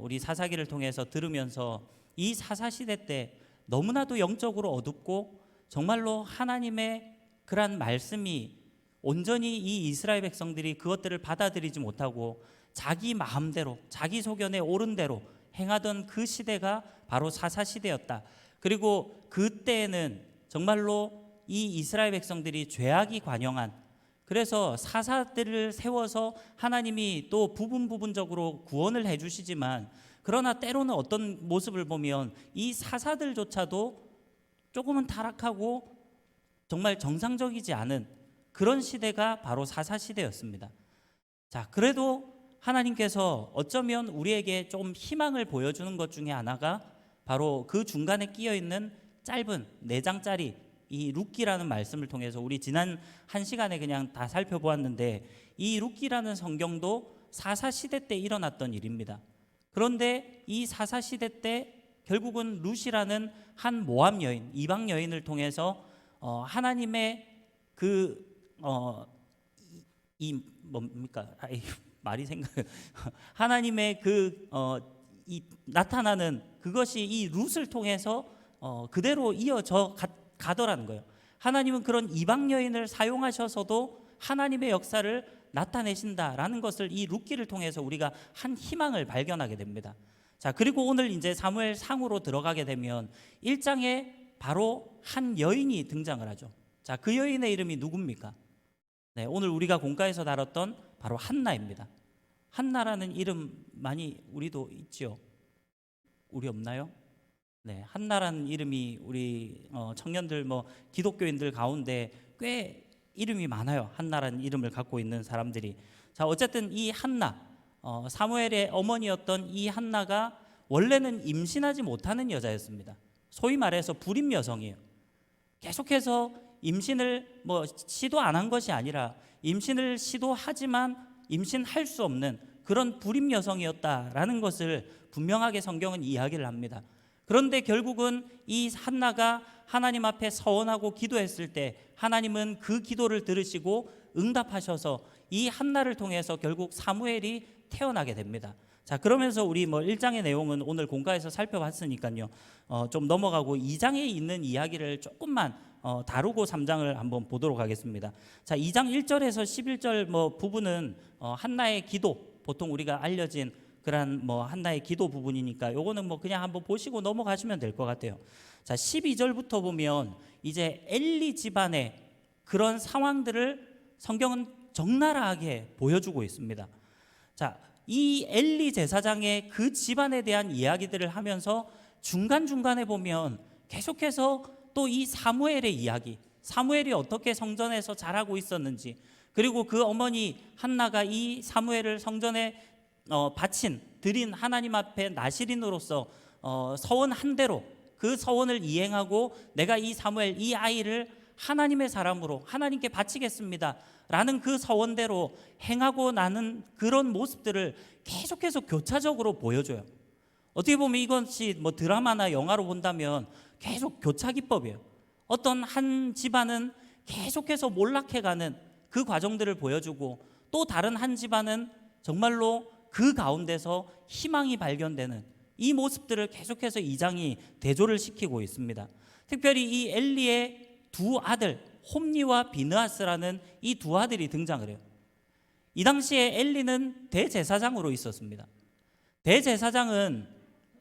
우리 사사기를 통해서 들으면서 이 사사시대 때 너무나도 영적으로 어둡고 정말로 하나님의 그러한 말씀이 온전히 이 이스라엘 백성들이 그것들을 받아들이지 못하고 자기 마음대로 자기 소견에 옳은 대로 행하던 그 시대가 바로 사사시대였다. 그리고 그때에는 정말로 이 이스라엘 백성들이 죄악이 관영한, 그래서 사사들을 세워서 하나님이 또 부분적으로 구원을 해주시지만, 그러나 때로는 어떤 모습을 보면 이 사사들조차도 조금은 타락하고 정말 정상적이지 않은 그런 시대가 바로 사사시대였습니다. 자, 그래도 하나님께서 어쩌면 우리에게 좀 희망을 보여주는 것 중에 하나가 바로 그 중간에 끼어있는 짧은 4장짜리 이 룻기라는 말씀을 통해서 우리 지난 한 시간에 그냥 다 살펴보았는데, 이 룻기라는 성경도 사사시대 때 일어났던 일입니다. 그런데 이 사사시대 때 결국은 룻이라는 한 모압 여인, 이방 여인을 통해서 하나님의 하나님의 나타나는 그것이 이 룻을 통해서 그대로 이어져 가더라는 거예요. 하나님은 그런 이방 여인을 사용하셔서도 하나님의 역사를 나타내신다라는 것을 이 룻기를 통해서 우리가 한 희망을 발견하게 됩니다. 자, 그리고 오늘 이제 사무엘 상으로 들어가게 되면 1장에 바로 한 여인이 등장을 하죠. 자, 그 여인의 이름이 누굽니까? 네, 오늘 우리가 공과에서 다뤘던 바로 한나입니다. 한나라는 이름 많이 우리도 있죠? 우리 없나요? 네, 한나라는 이름이 우리 청년들 기독교인들 가운데 꽤 이름이 많아요. 한나라는 이름을 갖고 있는 사람들이. 자, 어쨌든 이 한나, 사무엘의 어머니였던 이 한나가 원래는 임신하지 못하는 여자였습니다. 소위 말해서 불임 여성이에요. 계속해서 임신을 시도 안 한 것이 아니라 임신을 시도하지만 임신할 수 없는 그런 불임 여성이었다라는 것을 분명하게 성경은 이야기를 합니다. 그런데 결국은 이 한나가 하나님 앞에 서원하고 기도했을 때 하나님은 그 기도를 들으시고 응답하셔서 이 한나를 통해서 결국 사무엘이 태어나게 됩니다. 자, 그러면서 우리 1장의 내용은 오늘 공과에서 살펴봤으니까요. 좀 넘어가고 2장에 있는 이야기를 조금만 다루고 3장을 한번 보도록 하겠습니다. 자, 2장 1절에서 11절 부분은 한나의 기도, 보통 우리가 알려진 그런 한나의 기도 부분이니까 요거는 그냥 한번 보시고 넘어가시면 될 것 같아요. 자, 12절부터 보면 이제 엘리 집안의 그런 상황들을 성경은 적나라하게 보여주고 있습니다. 자, 이 엘리 제사장의 그 집안에 대한 이야기들을 하면서 중간중간에 보면 계속해서 또 이 사무엘의 이야기, 사무엘이 어떻게 성전에서 자라고 있었는지, 그리고 그 어머니 한나가 이 사무엘을 성전에 드린 하나님 앞에 나시린으로서 서원한 대로 그 서원을 이행하고 내가 이 사무엘, 이 아이를 하나님의 사람으로 하나님께 바치겠습니다 라는 그 서원대로 행하고 나는 그런 모습들을 계속해서 교차적으로 보여줘요. 어떻게 보면 이것이 드라마나 영화로 본다면 계속 교차 기법이에요. 어떤 한 집안은 계속해서 몰락해가는 그 과정들을 보여주고, 또 다른 한 집안은 정말로 그 가운데서 희망이 발견되는 이 모습들을 계속해서 2장이 대조를 시키고 있습니다. 특별히 이 엘리의 두 아들 홈니와 비느하스라는 이 두 아들이 등장을 해요. 이 당시에 엘리는 대제사장으로 있었습니다. 대제사장은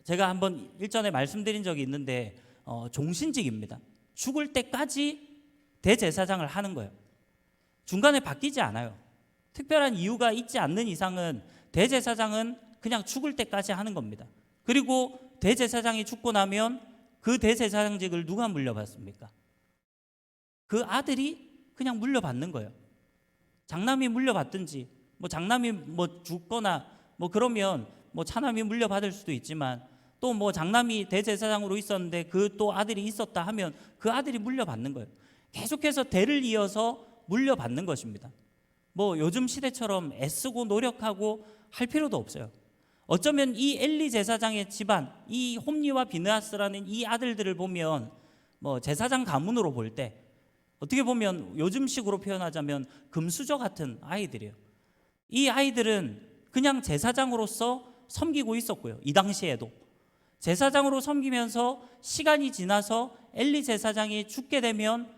제가 한번 일전에 말씀드린 적이 있는데 종신직입니다. 죽을 때까지 대제사장을 하는 거예요. 중간에 바뀌지 않아요. 특별한 이유가 있지 않는 이상은 대제사장은 그냥 죽을 때까지 하는 겁니다. 그리고 대제사장이 죽고 나면 그 대제사장직을 누가 물려받습니까? 그 아들이 그냥 물려받는 거예요. 장남이 물려받든지 장남이 죽거나 그러면 차남이 물려받을 수도 있지만, 또 장남이 대제사장으로 있었는데 그 또 아들이 있었다 하면 그 아들이 물려받는 거예요. 계속해서 대를 이어서 물려받는 것입니다. 요즘 시대처럼 애쓰고 노력하고 할 필요도 없어요. 어쩌면 이 엘리 제사장의 집안, 이 홈니와 비느하스라는 이 아들들을 보면 제사장 가문으로 볼 때 어떻게 보면 요즘식으로 표현하자면 금수저 같은 아이들이에요. 이 아이들은 그냥 제사장으로서 섬기고 있었고요. 이 당시에도 제사장으로 섬기면서 시간이 지나서 엘리 제사장이 죽게 되면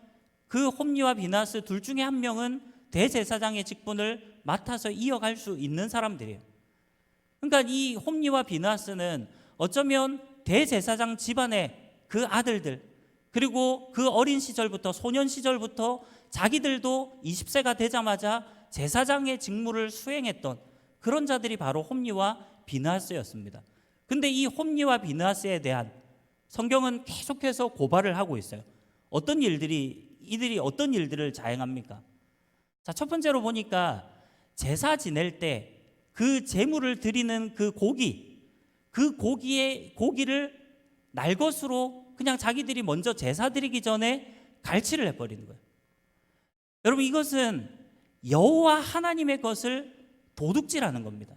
그 홈리와 비나스 둘 중에 한 명은 대제사장의 직분을 맡아서 이어갈 수 있는 사람들이에요. 그러니까 이 홈리와 비나스는 어쩌면 대제사장 집안의 그 아들들, 그리고 그 어린 시절부터, 소년 시절부터 자기들도 20세가 되자마자 제사장의 직무를 수행했던 그런 자들이 바로 홈리와 비느하스였습니다. 근데 이 홈리와 비느하스에 대한 성경은 계속해서 고발을 하고 있어요. 이들이 어떤 일들을 자행합니까? 자, 첫 번째로 보니까 제사 지낼 때 그 제물을 드리는 그 고기를 날것으로 그냥 자기들이 먼저 제사 드리기 전에 갈취를 해버리는 거예요. 여러분, 이것은 여호와 하나님의 것을 도둑질하는 겁니다.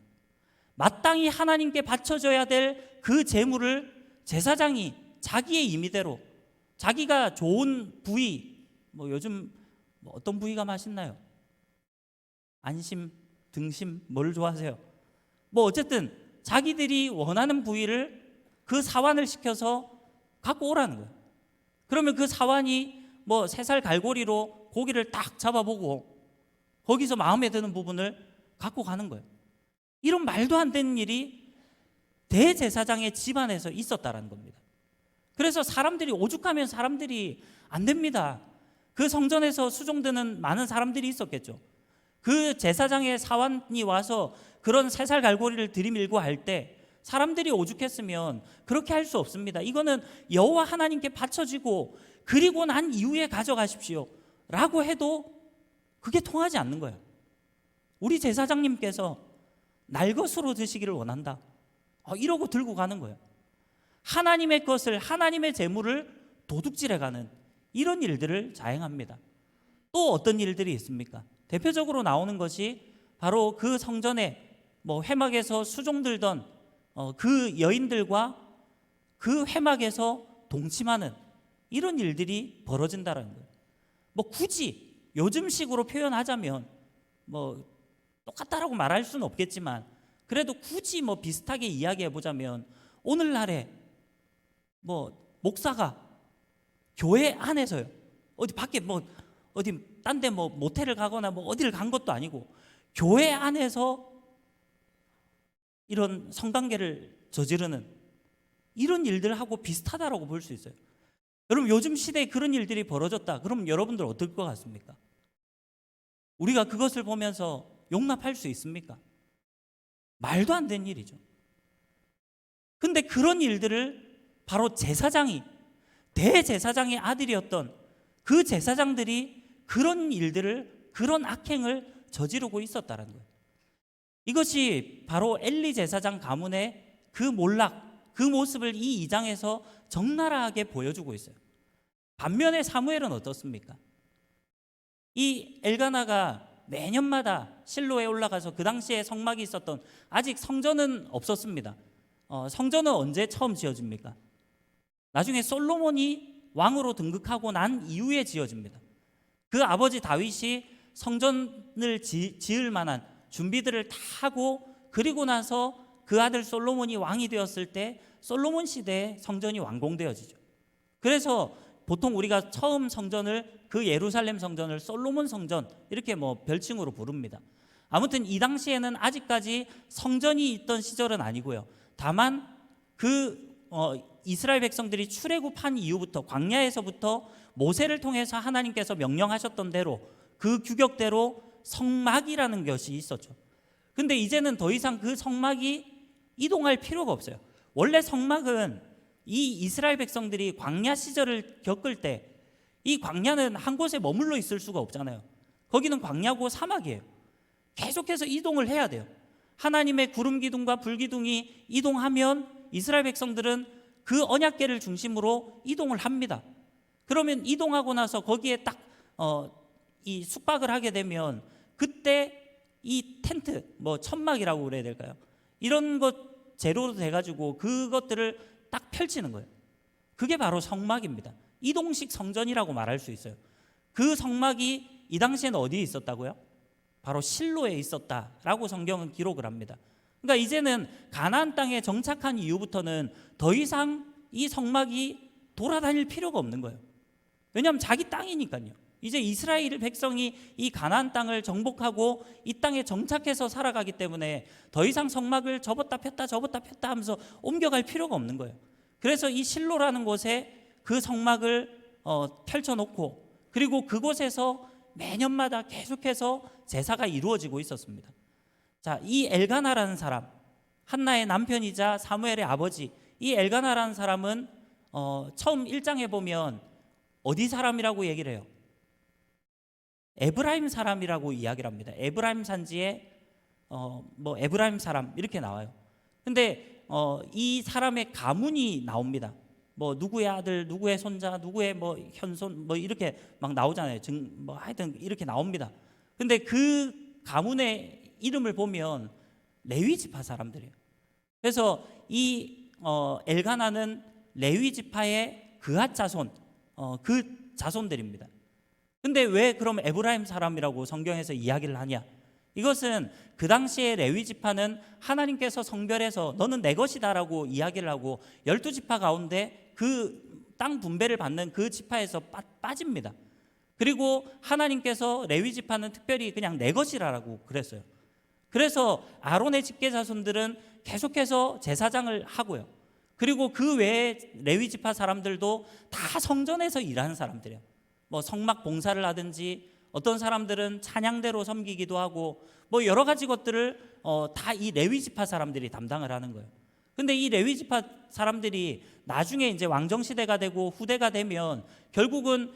마땅히 하나님께 바쳐져야 될 그 제물을 제사장이 자기의 임의대로, 자기가 좋은 부위, 요즘 어떤 부위가 맛있나요? 안심, 등심, 뭘 좋아하세요? 어쨌든 자기들이 원하는 부위를 그 사환을 시켜서 갖고 오라는 거예요. 그러면 그 사환이 새살 갈고리로 고기를 딱 잡아보고 거기서 마음에 드는 부분을 갖고 가는 거예요. 이런 말도 안 되는 일이 대제사장의 집안에서 있었다는 겁니다. 그래서 사람들이 오죽하면 사람들이 안 됩니다. 그 성전에서 수종드는 많은 사람들이 있었겠죠. 그 제사장의 사환이 와서 그런 새살 갈고리를 들이밀고 할 때 사람들이 오죽했으면 그렇게 할 수 없습니다. 이거는 여호와 하나님께 바쳐지고 그리고 난 이후에 가져가십시오 라고 해도 그게 통하지 않는 거예요. 우리 제사장님께서 날것으로 드시기를 원한다, 이러고 들고 가는 거예요. 하나님의 것을, 하나님의 재물을 도둑질해가는 이런 일들을 자행합니다. 또 어떤 일들이 있습니까? 대표적으로 나오는 것이 바로 그 성전에 회막에서 수종들던 그 여인들과 그 회막에서 동침하는 이런 일들이 벌어진다는 거예요. 굳이 요즘식으로 표현하자면 똑같다라고 말할 수는 없겠지만 그래도 굳이 비슷하게 이야기해 보자면 오늘날에 목사가 교회 안에서요, 어디 밖에 어디 딴 데 모텔을 가거나 어디를 간 것도 아니고 교회 안에서 이런 성관계를 저지르는 이런 일들하고 비슷하다라고 볼 수 있어요. 여러분, 요즘 시대에 그런 일들이 벌어졌다 그럼 여러분들 어떨 것 같습니까? 우리가 그것을 보면서 용납할 수 있습니까? 말도 안 되는 일이죠. 근데 그런 일들을 바로 제사장이, 대제사장의 아들이었던 그 제사장들이 그런 일들을, 그런 악행을 저지르고 있었다는 거예요. 이것이 바로 엘리 제사장 가문의 그 몰락, 그 모습을 이 2장에서 적나라하게 보여주고 있어요. 반면에 사무엘은 어떻습니까? 이 엘가나가 매년마다 실로에 올라가서 그 당시에 성막이 있었던, 아직 성전은 없었습니다. 성전은 언제 처음 지어집니까? 나중에 솔로몬이 왕으로 등극하고 난 이후에 지어집니다. 그 아버지 다윗이 성전을 지을 만한 준비들을 다 하고 그리고 나서 그 아들 솔로몬이 왕이 되었을 때 솔로몬 시대에 성전이 완공되어지죠. 그래서 보통 우리가 처음 성전을, 그 예루살렘 성전을 솔로몬 성전 이렇게 별칭으로 부릅니다. 아무튼 이 당시에는 아직까지 성전이 있던 시절은 아니고요. 다만 이스라엘 백성들이 출애굽한 이후부터, 광야에서부터 모세를 통해서 하나님께서 명령하셨던 대로 그 규격대로 성막이라는 것이 있었죠. 근데 이제는 더 이상 그 성막이 이동할 필요가 없어요. 원래 성막은 이 이스라엘 백성들이 광야 시절을 겪을 때 이 광야는 한 곳에 머물러 있을 수가 없잖아요. 거기는 광야고 사막이에요. 계속해서 이동을 해야 돼요. 하나님의 구름 기둥과 불 기둥이 이동하면 이스라엘 백성들은 그 언약궤를 중심으로 이동을 합니다. 그러면 이동하고 나서 거기에 딱 이 숙박을 하게 되면 그때 이 텐트, 천막이라고 그래야 될까요? 이런 것 재료로 돼가지고 그것들을 딱 펼치는 거예요. 그게 바로 성막입니다. 이동식 성전이라고 말할 수 있어요. 그 성막이 이 당시에는 어디에 있었다고요? 바로 실로에 있었다라고 성경은 기록을 합니다. 그러니까 이제는 가나안 땅에 정착한 이후부터는 더 이상 이 성막이 돌아다닐 필요가 없는 거예요. 왜냐하면 자기 땅이니까요. 이제 이스라엘 백성이 이 가나안 땅을 정복하고 이 땅에 정착해서 살아가기 때문에 더 이상 성막을 접었다 폈다 하면서 옮겨갈 필요가 없는 거예요. 그래서 이 실로라는 곳에 그 성막을 펼쳐놓고, 그리고 그곳에서 매년마다 계속해서 제사가 이루어지고 있었습니다. 자, 이 엘가나라는 사람, 한나의 남편이자 사무엘의 아버지, 이 엘가나라는 사람은 처음 1장에 보면 어디 사람이라고 얘기를 해요? 에브라임 사람이라고 이야기를 합니다. 에브라임 산지에 에브라임 사람 이렇게 나와요. 근데 이 사람의 가문이 나옵니다. 누구의 아들, 누구의 손자, 누구의 현손 이렇게 막 나오잖아요. 하여튼 이렇게 나옵니다. 근데 그 가문의 이름을 보면 레위 지파 사람들이에요. 그래서 이 엘가나는 레위 지파의 그앗 자손, 그 자손들입니다. 근데 왜 그럼 에브라임 사람이라고 성경에서 이야기를 하냐? 이것은 그 당시에 레위 지파는 하나님께서 성별해서 너는 내 것이다라고 이야기를 하고 12지파 가운데 그 땅 분배를 받는 그 지파에서 빠집니다. 그리고 하나님께서 레위 지파는 특별히 그냥 내 것이라고 그랬어요. 그래서 아론의 직계 자손들은 계속해서 제사장을 하고요. 그리고 그 외에 레위 지파 사람들도 다 성전에서 일하는 사람들이에요. 성막 봉사를 하든지, 어떤 사람들은 찬양대로 섬기기도 하고, 여러 가지 것들을 다 이 레위 지파 사람들이 담당을 하는 거예요. 근데 이 레위 지파 사람들이 나중에 이제 왕정 시대가 되고 후대가 되면 결국은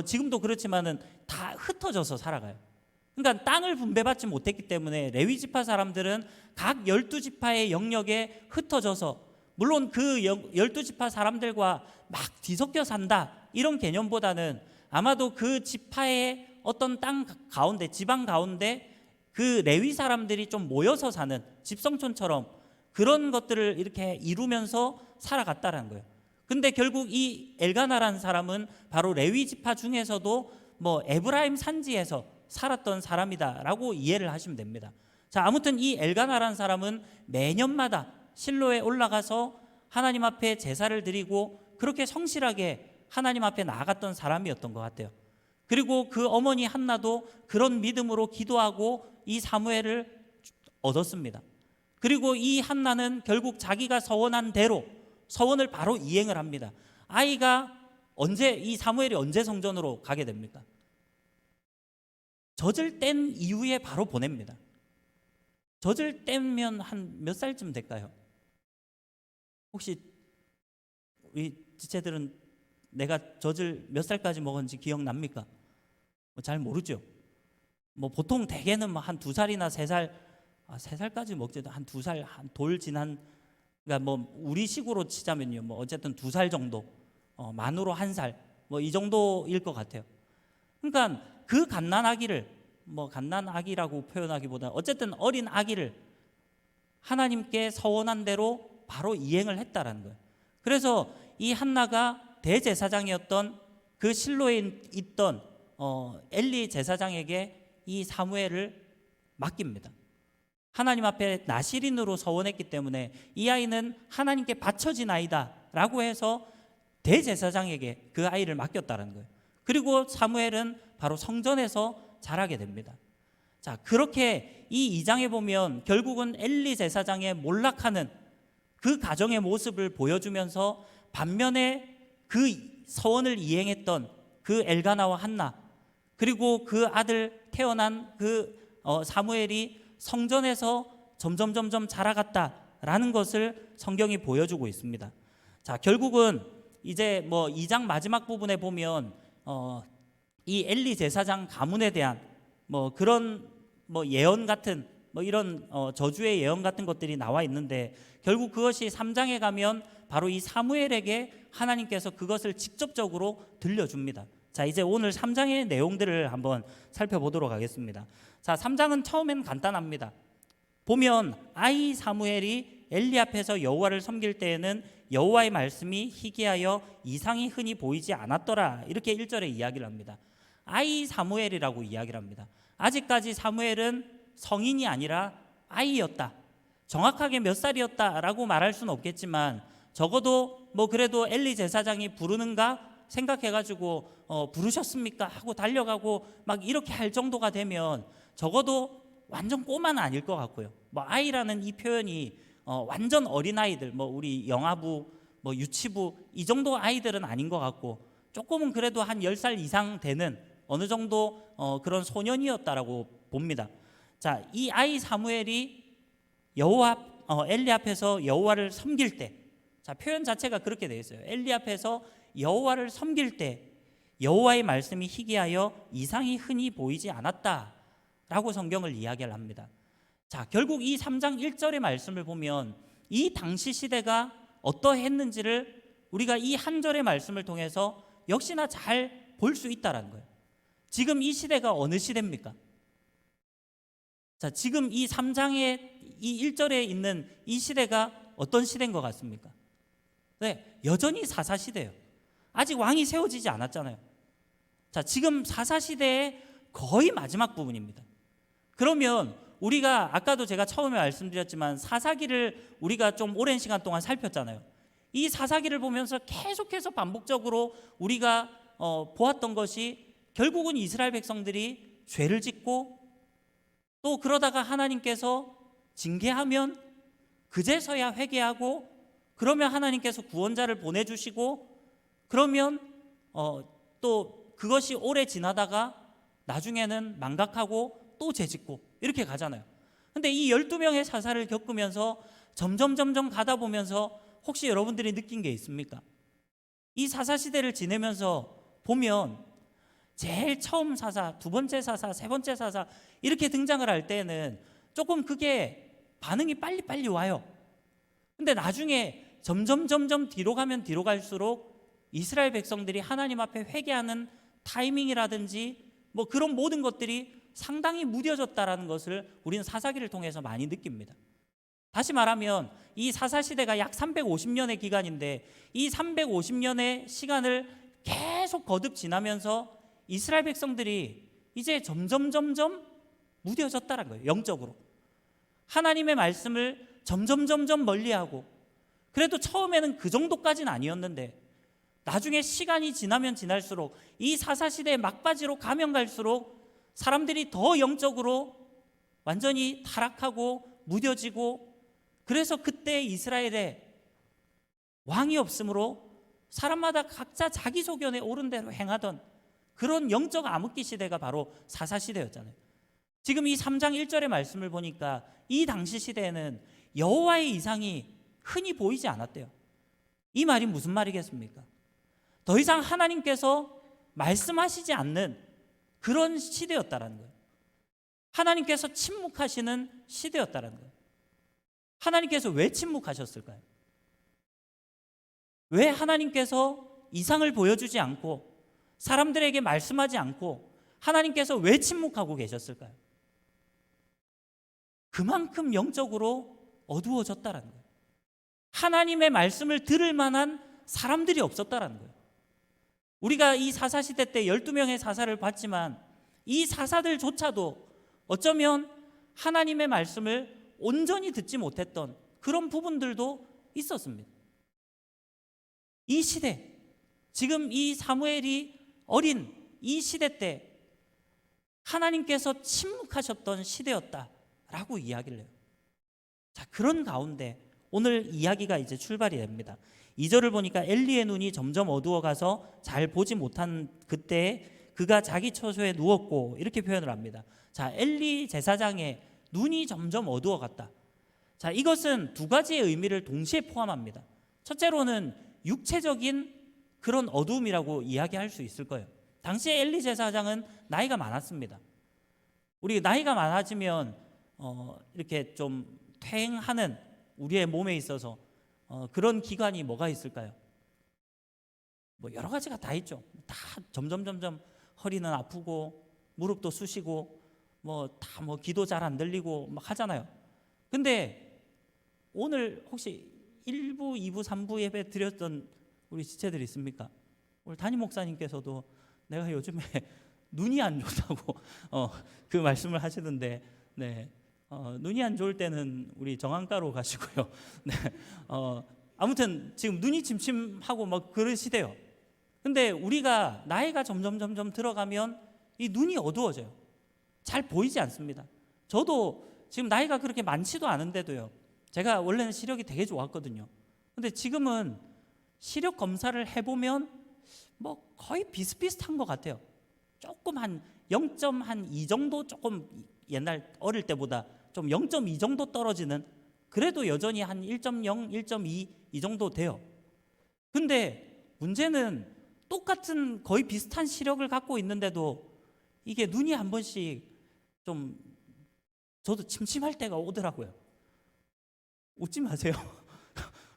지금도 그렇지만은 다 흩어져서 살아가요. 그러니까 땅을 분배받지 못했기 때문에 레위 지파 사람들은 각 12지파의 영역에 흩어져서, 물론 그 12지파 사람들과 막 뒤섞여 산다 이런 개념보다는 아마도 그 지파의 어떤 땅 가운데, 지방 가운데 그 레위 사람들이 좀 모여서 사는 집성촌처럼 그런 것들을 이렇게 이루면서 살아갔다라는 거예요. 근데 결국 이 엘가나라는 사람은 바로 레위 지파 중에서도 에브라임 산지에서 살았던 사람이다라고 이해를 하시면 됩니다. 자, 아무튼 이 엘가나라는 사람은 매년마다 실로에 올라가서 하나님 앞에 제사를 드리고 그렇게 성실하게 하나님 앞에 나아갔던 사람이었던 것 같아요. 그리고 그 어머니 한나도 그런 믿음으로 기도하고 이 사무엘을 얻었습니다. 그리고 이 한나는 결국 자기가 서원한 대로 서원을 바로 이행을 합니다. 아이가 이 사무엘이 언제 성전으로 가게 됩니까? 젖을 뗀 이후에 바로 보냅니다. 젖을 떼면 한 몇 살쯤 될까요? 혹시 우리 지체들은 내가 젖을 몇 살까지 먹었는지 기억납니까? 잘 모르죠. 보통 대개는 한 2살이나 3살, 3살까지 먹지도 한 2살, 한 돌 지난, 그러니까 우리 식으로 치자면요, 어쨌든 2살 정도, 만으로 1살, 이 정도일 것 같아요. 그러니까 그 갓난아기를, 갓난아기라고 표현하기보다 어쨌든 어린 아기를 하나님께 서원한 대로 바로 이행을 했다라는 거예요. 그래서 이 한나가 대제사장이었던 그 실로에 있던 엘리 제사장에게 이 사무엘을 맡깁니다. 하나님 앞에 나시린으로 서원했기 때문에 이 아이는 하나님께 바쳐진 아이다 라고 해서 대제사장에게 그 아이를 맡겼다는 거예요. 그리고 사무엘은 바로 성전에서 자라게 됩니다. 자, 그렇게 이 2장에 보면 결국은 엘리 제사장의 몰락하는 그 가정의 모습을 보여주면서 반면에 그 서원을 이행했던 그 엘가나와 한나, 그리고 그 아들 태어난 그 사무엘이 성전에서 점점 자라갔다라는 것을 성경이 보여주고 있습니다. 자, 결국은 이제 2장 마지막 부분에 보면 이 엘리 제사장 가문에 대한 그런 예언 같은 이런 저주의 예언 같은 것들이 나와 있는데, 결국 그것이 3장에 가면 바로 이 사무엘에게 하나님께서 그것을 직접적으로 들려줍니다. 자, 이제 오늘 3장의 내용들을 한번 살펴보도록 하겠습니다. 자, 3장은 처음엔 간단합니다. 보면 아이 사무엘이 엘리 앞에서 여호와를 섬길 때에는 여호와의 말씀이 희귀하여 이상이 흔히 보이지 않았더라, 이렇게 1절에 이야기를 합니다. 아이 사무엘이라고 이야기를 합니다. 아직까지 사무엘은 성인이 아니라 아이였다. 정확하게 몇 살이었다라고 말할 수는 없겠지만 적어도 뭐 그래도 엘리 제사장이 부르는가 생각해가지고 부르셨습니까 하고 달려가고 막 이렇게 할 정도가 되면 적어도 완전 꼬마는 아닐 것 같고요. 뭐 아이라는 이 표현이 완전 어린 아이들, 뭐 우리 영아부, 뭐 유치부 이 정도 아이들은 아닌 것 같고 조금은 그래도 한 10살 이상 되는 어느 정도 그런 소년이었다라고 봅니다. 자, 이 아이 사무엘이 엘리 앞에서 여호와를 섬길 때, 자 표현 자체가 그렇게 되어 있어요. 엘리 앞에서 여호와를 섬길 때 여호와의 말씀이 희귀하여 이상이 흔히 보이지 않았다라고 성경을 이야기를 합니다. 자, 결국 이 3장 1절의 말씀을 보면 이 당시 시대가 어떠했는지를 우리가 이 한 절의 말씀을 통해서 역시나 잘 볼 수 있다라는 거예요. 지금 이 시대가 어느 시대입니까? 자, 지금 이 3장의 이 1절에 있는 이 시대가 어떤 시대인 것 같습니까? 네, 여전히 사사시대예요. 아직 왕이 세워지지 않았잖아요. 자, 지금 사사시대의 거의 마지막 부분입니다. 그러면 우리가 아까도 제가 처음에 말씀드렸지만 사사기를 우리가 좀 오랜 시간 동안 살폈잖아요. 이 사사기를 보면서 계속해서 반복적으로 우리가 보았던 것이 결국은 이스라엘 백성들이 죄를 짓고 또 그러다가 하나님께서 징계하면 그제서야 회개하고 그러면 하나님께서 구원자를 보내주시고 그러면 또 그것이 오래 지나다가 나중에는 망각하고 또 죄짓고 이렇게 가잖아요. 근데 이 12명의 사사를 겪으면서 점점 가다 보면서 혹시 여러분들이 느낀 게 있습니까? 이 사사시대를 지내면서 보면 제일 처음 사사, 두 번째 사사, 세 번째 사사 이렇게 등장을 할 때는 조금 그게 반응이 빨리 와요. 근데 나중에 점점 뒤로 가면 뒤로 갈수록 이스라엘 백성들이 하나님 앞에 회개하는 타이밍이라든지 뭐 그런 모든 것들이 상당히 무뎌졌다라는 것을 우리는 사사기를 통해서 많이 느낍니다. 다시 말하면 이 사사시대가 약 350년의 기간인데 이 350년의 시간을 계속 거듭 지나면서 이스라엘 백성들이 이제 점점 무뎌졌다는 거예요. 영적으로 하나님의 말씀을 점점 멀리하고 그래도 처음에는 그 정도까지는 아니었는데 나중에 시간이 지나면 지날수록 이 사사시대의 막바지로 가면 갈수록 사람들이 더 영적으로 완전히 타락하고 무뎌지고 그래서 그때 이스라엘에 왕이 없으므로 사람마다 각자 자기 소견에 옳은 대로 행하던 그런 영적 암흑기 시대가 바로 사사시대였잖아요. 지금 이 3장 1절의 말씀을 보니까 이 당시 시대에는 여호와의 이상이 흔히 보이지 않았대요. 이 말이 무슨 말이겠습니까? 더 이상 하나님께서 말씀하시지 않는 그런 시대였다라는 거예요. 하나님께서 침묵하시는 시대였다라는 거예요. 하나님께서 왜 침묵하셨을까요? 왜 하나님께서 이상을 보여주지 않고 사람들에게 말씀하지 않고 하나님께서 왜 침묵하고 계셨을까요? 그만큼 영적으로 어두워졌다라는 거예요. 하나님의 말씀을 들을 만한 사람들이 없었다라는 거예요. 우리가 이 사사시대 때 12명의 사사를 봤지만 이 사사들조차도 어쩌면 하나님의 말씀을 온전히 듣지 못했던 그런 부분들도 있었습니다. 이 시대, 지금 이 사무엘이 어린 이 시대 때 하나님께서 침묵하셨던 시대였다라고 이야기를 해요. 자, 그런 가운데 오늘 이야기가 이제 출발이 됩니다. 2절을 보니까 엘리의 눈이 점점 어두워가서 잘 보지 못한 그때에 그가 자기 처소에 누웠고 이렇게 표현을 합니다. 자, 엘리 제사장의 눈이 점점 어두워갔다. 자, 이것은 두 가지의 의미를 동시에 포함합니다. 첫째로는 육체적인 그런 어두움이라고 이야기할 수 있을 거예요. 당시에 엘리 제사장은 나이가 많았습니다. 우리 나이가 많아지면 이렇게 좀 퇴행하는 우리의 몸에 있어서 그런 기관이 뭐가 있을까요? 뭐 여러 가지가 다 있죠. 다 점점 허리는 아프고 무릎도 쑤시고 뭐 기도 잘 안 들리고 막 하잖아요. 근데 오늘 혹시 1부, 2부, 3부 예배 드렸던 우리 지체들 있습니까? 오늘 담임 목사님께서도 내가 요즘에 눈이 안 좋다고 그 말씀을 하시던데, 네, 눈이 안 좋을 때는 우리 정한가로 가시고요. 네, 아무튼 지금 눈이 침침하고 막 그러시대요. 근데 우리가 나이가 점점 들어가면 이 눈이 어두워져요. 잘 보이지 않습니다. 저도 지금 나이가 그렇게 많지도 않은데도요. 제가 원래는 시력이 되게 좋았거든요. 근데 지금은 시력 검사를 해보면 뭐 거의 비슷비슷한 것 같아요. 조금 한 0.2 정도, 조금 옛날 어릴 때보다 좀 0.2 정도 떨어지는, 그래도 여전히 한 1.0, 1.2 이 정도 돼요. 근데 문제는 똑같은 거의 비슷한 시력을 갖고 있는데도 이게 눈이 한 번씩 좀, 저도 침침할 때가 오더라고요. 웃지 마세요.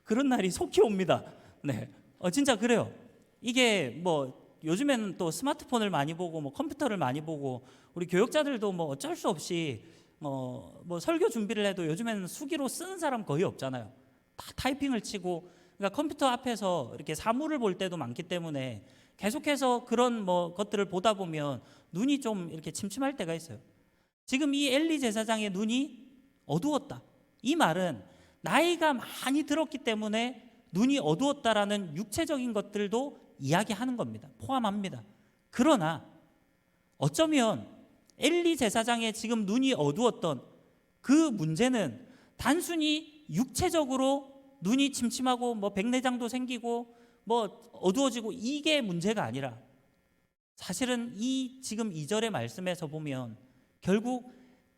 그런 날이 속히 옵니다. 네, 진짜 그래요. 이게 뭐 요즘에는 또 스마트폰을 많이 보고 뭐 컴퓨터를 많이 보고, 우리 교육자들도 뭐 어쩔 수 없이 뭐 설교 준비를 해도 요즘에는 수기로 쓰는 사람 거의 없잖아요. 다 타이핑을 치고, 그러니까 컴퓨터 앞에서 이렇게 사물을 볼 때도 많기 때문에 계속해서 그런 뭐 것들을 보다 보면 눈이 좀 이렇게 침침할 때가 있어요. 지금 이 엘리 제사장의 눈이 어두웠다, 이 말은 나이가 많이 들었기 때문에 눈이 어두웠다라는 육체적인 것들도 이야기하는 겁니다. 포함합니다. 그러나 어쩌면 엘리 제사장의 지금 눈이 어두웠던 그 문제는 단순히 육체적으로 눈이 침침하고 뭐 백내장도 생기고 뭐 어두워지고 이게 문제가 아니라, 사실은 이 지금 2절의 말씀에서 보면 결국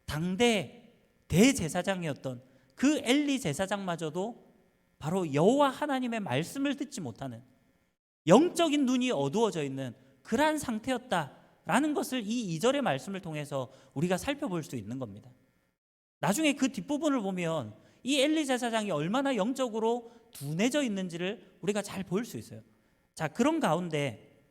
당대 대제사장이었던 그 엘리 제사장마저도 바로 여호와 하나님의 말씀을 듣지 못하는 영적인 눈이 어두워져 있는 그러한 상태였다라는 것을 이 2절의 말씀을 통해서 우리가 살펴볼 수 있는 겁니다. 나중에 그 뒷부분을 보면 이 엘리 제사장이 얼마나 영적으로 둔해져 있는지를 우리가 잘 볼 수 있어요. 자, 그런 가운데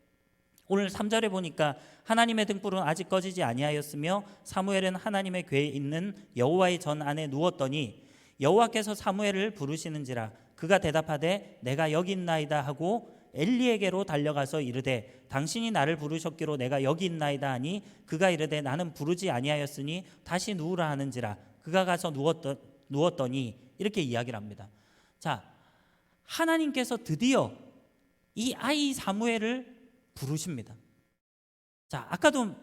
오늘 3절에 보니까 하나님의 등불은 아직 꺼지지 아니하였으며 사무엘은 하나님의 궤에 있는 여호와의 전 안에 누웠더니 여호와께서 사무엘을 부르시는지라 그가 대답하되 내가 여기 있나이다 하고 엘리에게로 달려가서 이르되 당신이 나를 부르셨기로 내가 여기 있나이다 하니 그가 이르되 나는 부르지 아니하였으니 다시 누우라 하는지라 그가 가서 누웠더니, 이렇게 이야기를 합니다. 자, 하나님께서 드디어 이 아이 사무엘을 부르십니다. 자, 아까도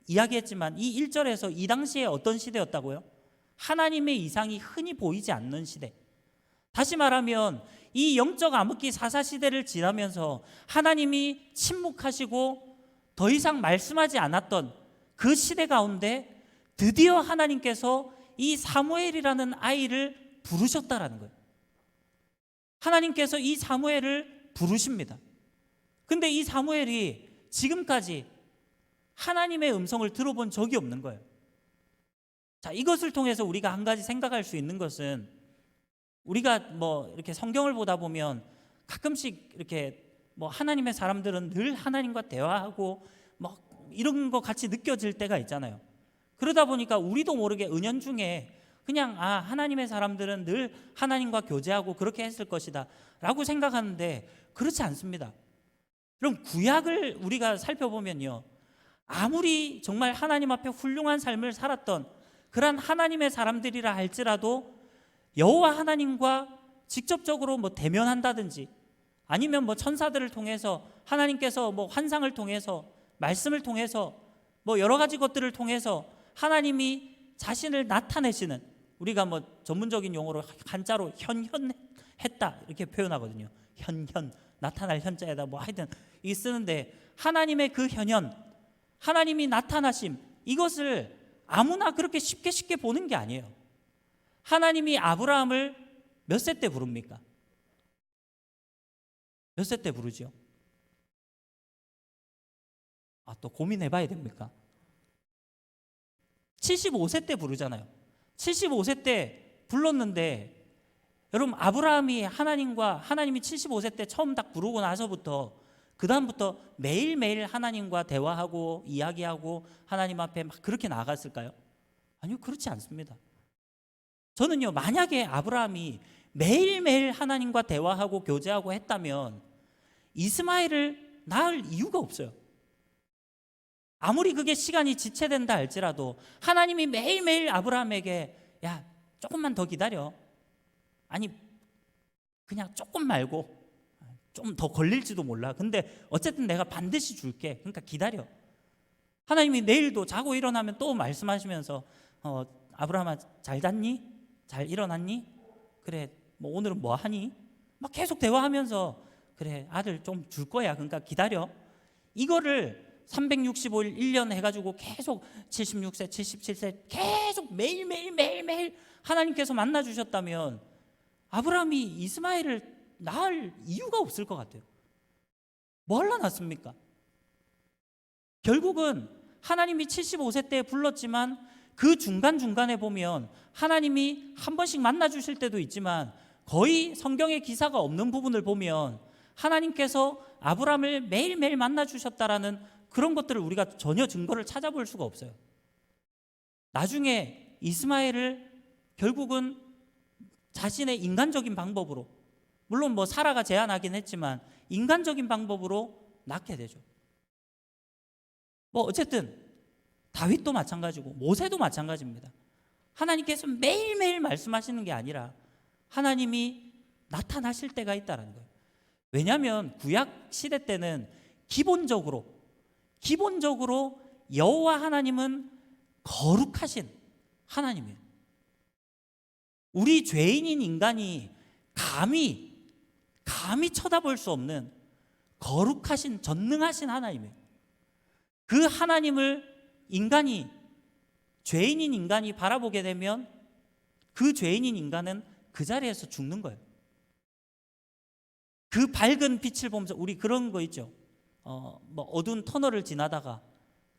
이야기했지만 이 1절에서 이 당시에 어떤 시대였다고요? 하나님의 이상이 흔히 보이지 않는 시대. 다시 말하면 이 영적 암흑기 사사시대를 지나면서 하나님이 침묵하시고 더 이상 말씀하지 않았던 그 시대 가운데 드디어 하나님께서 이 사무엘이라는 아이를 부르셨다라는 거예요. 하나님께서 이 사무엘을 부르십니다. 근데 이 사무엘이 지금까지 하나님의 음성을 들어본 적이 없는 거예요. 자, 이것을 통해서 우리가 한 가지 생각할 수 있는 것은, 우리가 뭐 이렇게 성경을 보다 보면 가끔씩 이렇게 뭐 하나님의 사람들은 늘 하나님과 대화하고 뭐 이런 거 같이 느껴질 때가 있잖아요. 그러다 보니까 우리도 모르게 은연중에 그냥 하나님의 사람들은 늘 하나님과 교제하고 그렇게 했을 것이다 라고 생각하는데, 그렇지 않습니다. 그럼 구약을 우리가 살펴보면요, 아무리 정말 하나님 앞에 훌륭한 삶을 살았던 그러한 하나님의 사람들이라 할지라도 여호와 하나님과 직접적으로 뭐 대면한다든지 아니면 뭐 천사들을 통해서 하나님께서 뭐 환상을 통해서 말씀을 통해서 뭐 여러 가지 것들을 통해서 하나님이 자신을 나타내시는, 우리가 뭐 전문적인 용어로 한자로 현현했다 이렇게 표현하거든요. 현현, 나타날 현자에다 뭐 하여튼 이 쓰는데, 하나님의 그 현현, 하나님이 나타나심, 이것을 아무나 그렇게 쉽게 보는 게 아니에요. 하나님이 아브라함을 몇 세 때 부릅니까? 몇 세 때 부르죠? 또 고민해 봐야 됩니까? 75세 때 부르잖아요. 75세 때 불렀는데, 여러분 하나님이 75세 때 처음 딱 부르고 나서부터 그 다음부터 매일매일 하나님과 대화하고 이야기하고 하나님 앞에 막 그렇게 나아갔을까요? 아니요, 그렇지 않습니다. 저는요, 만약에 아브라함이 매일매일 하나님과 대화하고 교제하고 했다면 이스마엘을 낳을 이유가 없어요. 아무리 그게 시간이 지체된다 할지라도 하나님이 매일매일 아브라함에게 야, 조금만 더 기다려. 아니, 그냥 조금 말고 좀 더 걸릴지도 몰라. 근데 어쨌든 내가 반드시 줄게. 그러니까 기다려. 하나님이 내일도 자고 일어나면 또 말씀하시면서 아브라함아, 잘 잤니? 잘 일어났니? 그래, 뭐 오늘은 뭐 하니? 막 계속 대화하면서 그래, 아들 좀 줄 거야. 그러니까 기다려. 이거를 365일 1년 해가지고 계속 76세, 77세 계속 매일 하나님께서 만나 주셨다면 아브라함이 이스마엘을 낳을 이유가 없을 것 같아요. 뭐 하려 낳습니까? 결국은 하나님이 75세 때 불렀지만 그 중간중간에 보면 하나님이 한 번씩 만나 주실 때도 있지만 거의 성경에 기사가 없는 부분을 보면 하나님께서 아브라함을 매일매일 만나 주셨다라는 그런 것들을 우리가 전혀 증거를 찾아볼 수가 없어요. 나중에 이스마엘을 결국은 자신의 인간적인 방법으로, 물론 뭐 사라가 제안하긴 했지만 인간적인 방법으로 낳게 되죠. 뭐 어쨌든 다윗도 마찬가지고 모세도 마찬가지입니다. 하나님께서 매일매일 말씀하시는 게 아니라 하나님이 나타나실 때가 있다는 거예요. 왜냐하면 구약 시대 때는 기본적으로 여호와 하나님은 거룩하신 하나님이에요. 우리 죄인인 인간이 감히 쳐다볼 수 없는 거룩하신 전능하신 하나님이에요. 그 하나님을 죄인인 인간이 바라보게 되면 그 죄인인 인간은 그 자리에서 죽는 거예요. 그 밝은 빛을 보면서 우리 그런 거 있죠. 뭐 어두운 터널을 지나다가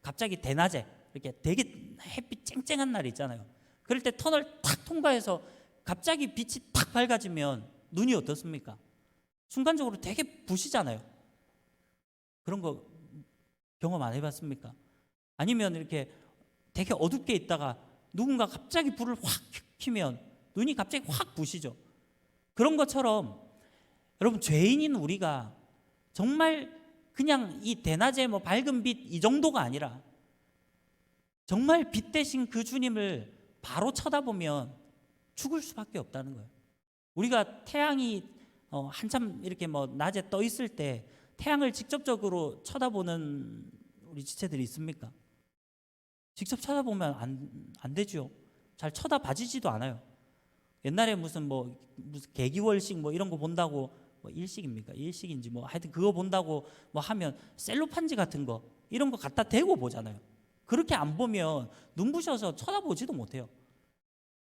갑자기 대낮에 이렇게 되게 햇빛 쨍쨍한 날 있잖아요. 그럴 때 터널 탁 통과해서 갑자기 빛이 탁 밝아지면 눈이 어떻습니까? 순간적으로 되게 부시잖아요. 그런 거 경험 안 해봤습니까? 아니면 이렇게 되게 어둡게 있다가 누군가 갑자기 불을 확 켜면 눈이 갑자기 확 부시죠. 그런 것처럼 여러분, 죄인인 우리가 정말 그냥 이 대낮에 뭐 밝은 빛 이 정도가 아니라 정말 빛 대신 그 주님을 바로 쳐다보면 죽을 수밖에 없다는 거예요. 우리가 태양이 한참 이렇게 뭐 낮에 떠 있을 때 태양을 직접적으로 쳐다보는 우리 지체들이 있습니까? 직접 쳐다보면 안 되죠. 잘 쳐다봐지지도 않아요. 옛날에 무슨 개기월식 뭐 이런 거 본다고 뭐 일식입니까? 일식인지 뭐 하여튼 그거 본다고 뭐 하면 셀로판지 같은 거 이런 거 갖다 대고 보잖아요. 그렇게 안 보면 눈부셔서 쳐다보지도 못해요.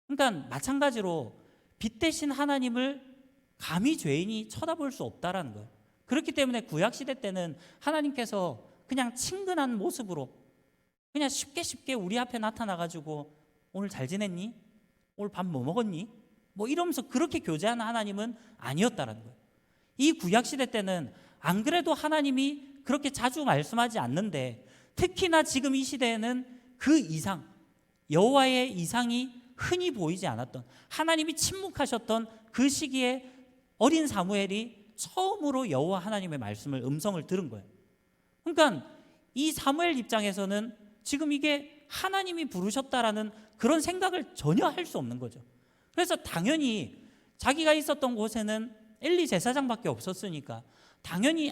그러니까 마찬가지로 빛 대신 하나님을 감히 죄인이 쳐다볼 수 없다라는 거예요. 그렇기 때문에 구약 시대 때는 하나님께서 그냥 친근한 모습으로 그냥 쉽게 우리 앞에 나타나 가지고 오늘 잘 지냈니? 오늘 밥 뭐 먹었니? 뭐 이러면서 그렇게 교제하는 하나님은 아니었다라는 거예요. 이 구약 시대 때는 안 그래도 하나님이 그렇게 자주 말씀하지 않는데 특히나 지금 이 시대에는 그 이상, 여호와의 이상이 흔히 보이지 않았던, 하나님이 침묵하셨던 그 시기에 어린 사무엘이 처음으로 여호와 하나님의 음성을 들은 거예요. 그러니까 이 사무엘 입장에서는 지금 이게 하나님이 부르셨다라는 그런 생각을 전혀 할 수 없는 거죠. 그래서 당연히 자기가 있었던 곳에는 엘리 제사장밖에 없었으니까 당연히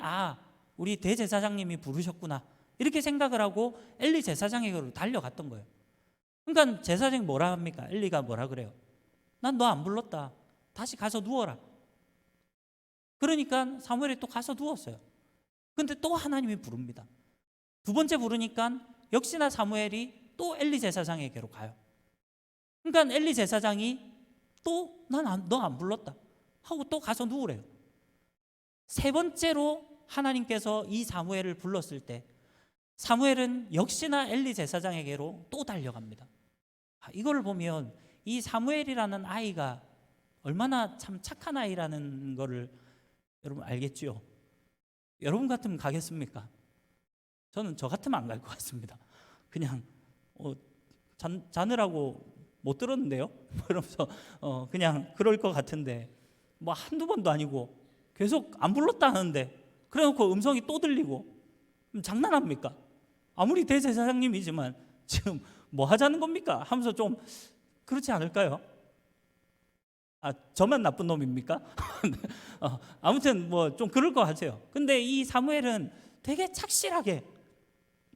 우리 대제사장님이 부르셨구나 이렇게 생각을 하고 엘리 제사장에게로 달려갔던 거예요. 그러니까 제사장이 뭐라 합니까? 엘리가 뭐라 그래요? 난 너 안 불렀다. 다시 가서 누워라. 그러니까 사무엘이 또 가서 누웠어요. 근데 또 하나님이 부릅니다. 두 번째 부르니까 역시나 사무엘이 또 엘리 제사장에게로 가요. 그러니까 엘리 제사장이 또 너 안 불렀다 하고 또 가서 누우래요. 세 번째로 하나님께서 이 사무엘을 불렀을 때 사무엘은 역시나 엘리 제사장에게로 또 달려갑니다. 이걸 보면 이 사무엘이라는 아이가 얼마나 참 착한 아이라는 거를 여러분 알겠죠? 여러분 같으면 가겠습니까? 저는 저 같으면 안 갈 것 같습니다. 그냥 자느라고 못 들었는데요? 그러면서 그냥 그럴 것 같은데 뭐 한두 번도 아니고 계속 안 불렀다 하는데 그래놓고 음성이 또 들리고 장난합니까? 아무리 대제사장님이지만 지금 뭐 하자는 겁니까? 하면서 좀 그렇지 않을까요? 저만 나쁜 놈입니까? 아무튼 뭐 좀 그럴 것 같아요. 근데 이 사무엘은 되게 착실하게,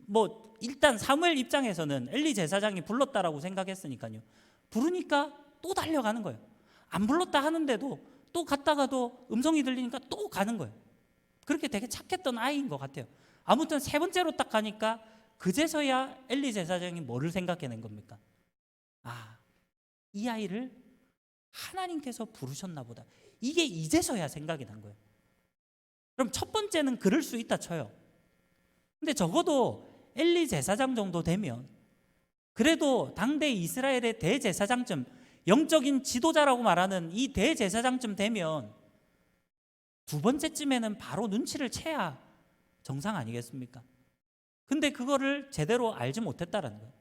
뭐 일단 사무엘 입장에서는 엘리 제사장이 불렀다라고 생각했으니까요. 부르니까 또 달려가는 거예요. 안 불렀다 하는데도 또 갔다가도 음성이 들리니까 또 가는 거예요. 그렇게 되게 착했던 아이인 것 같아요. 아무튼 세 번째로 딱 가니까 그제서야 엘리 제사장이 뭐를 생각해낸 겁니까? 이 아이를 하나님께서 부르셨나 보다. 이게 이제서야 생각이 난 거예요. 그럼 첫 번째는 그럴 수 있다 쳐요. 근데 적어도 엘리 제사장 정도 되면, 그래도 당대 이스라엘의 대제사장쯤, 영적인 지도자라고 말하는 이 대제사장쯤 되면 두 번째쯤에는 바로 눈치를 채야 정상 아니겠습니까? 근데 그거를 제대로 알지 못했다라는 거예요.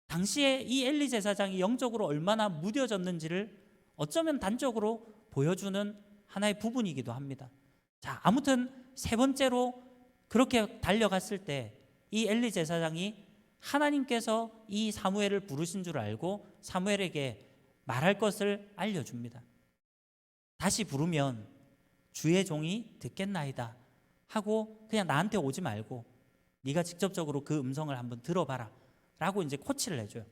당시에 이 엘리 제사장이 영적으로 얼마나 무뎌졌는지를 어쩌면 단적으로 보여주는 하나의 부분이기도 합니다. 자, 아무튼 세 번째로 그렇게 달려갔을 때 이 엘리 제사장이 하나님께서 이 사무엘을 부르신 줄 알고 사무엘에게 말할 것을 알려줍니다. 다시 부르면 주의 종이 듣겠나이다 하고 그냥 나한테 오지 말고 네가 직접적으로 그 음성을 한번 들어봐라 라고 이제 코치를 해줘요.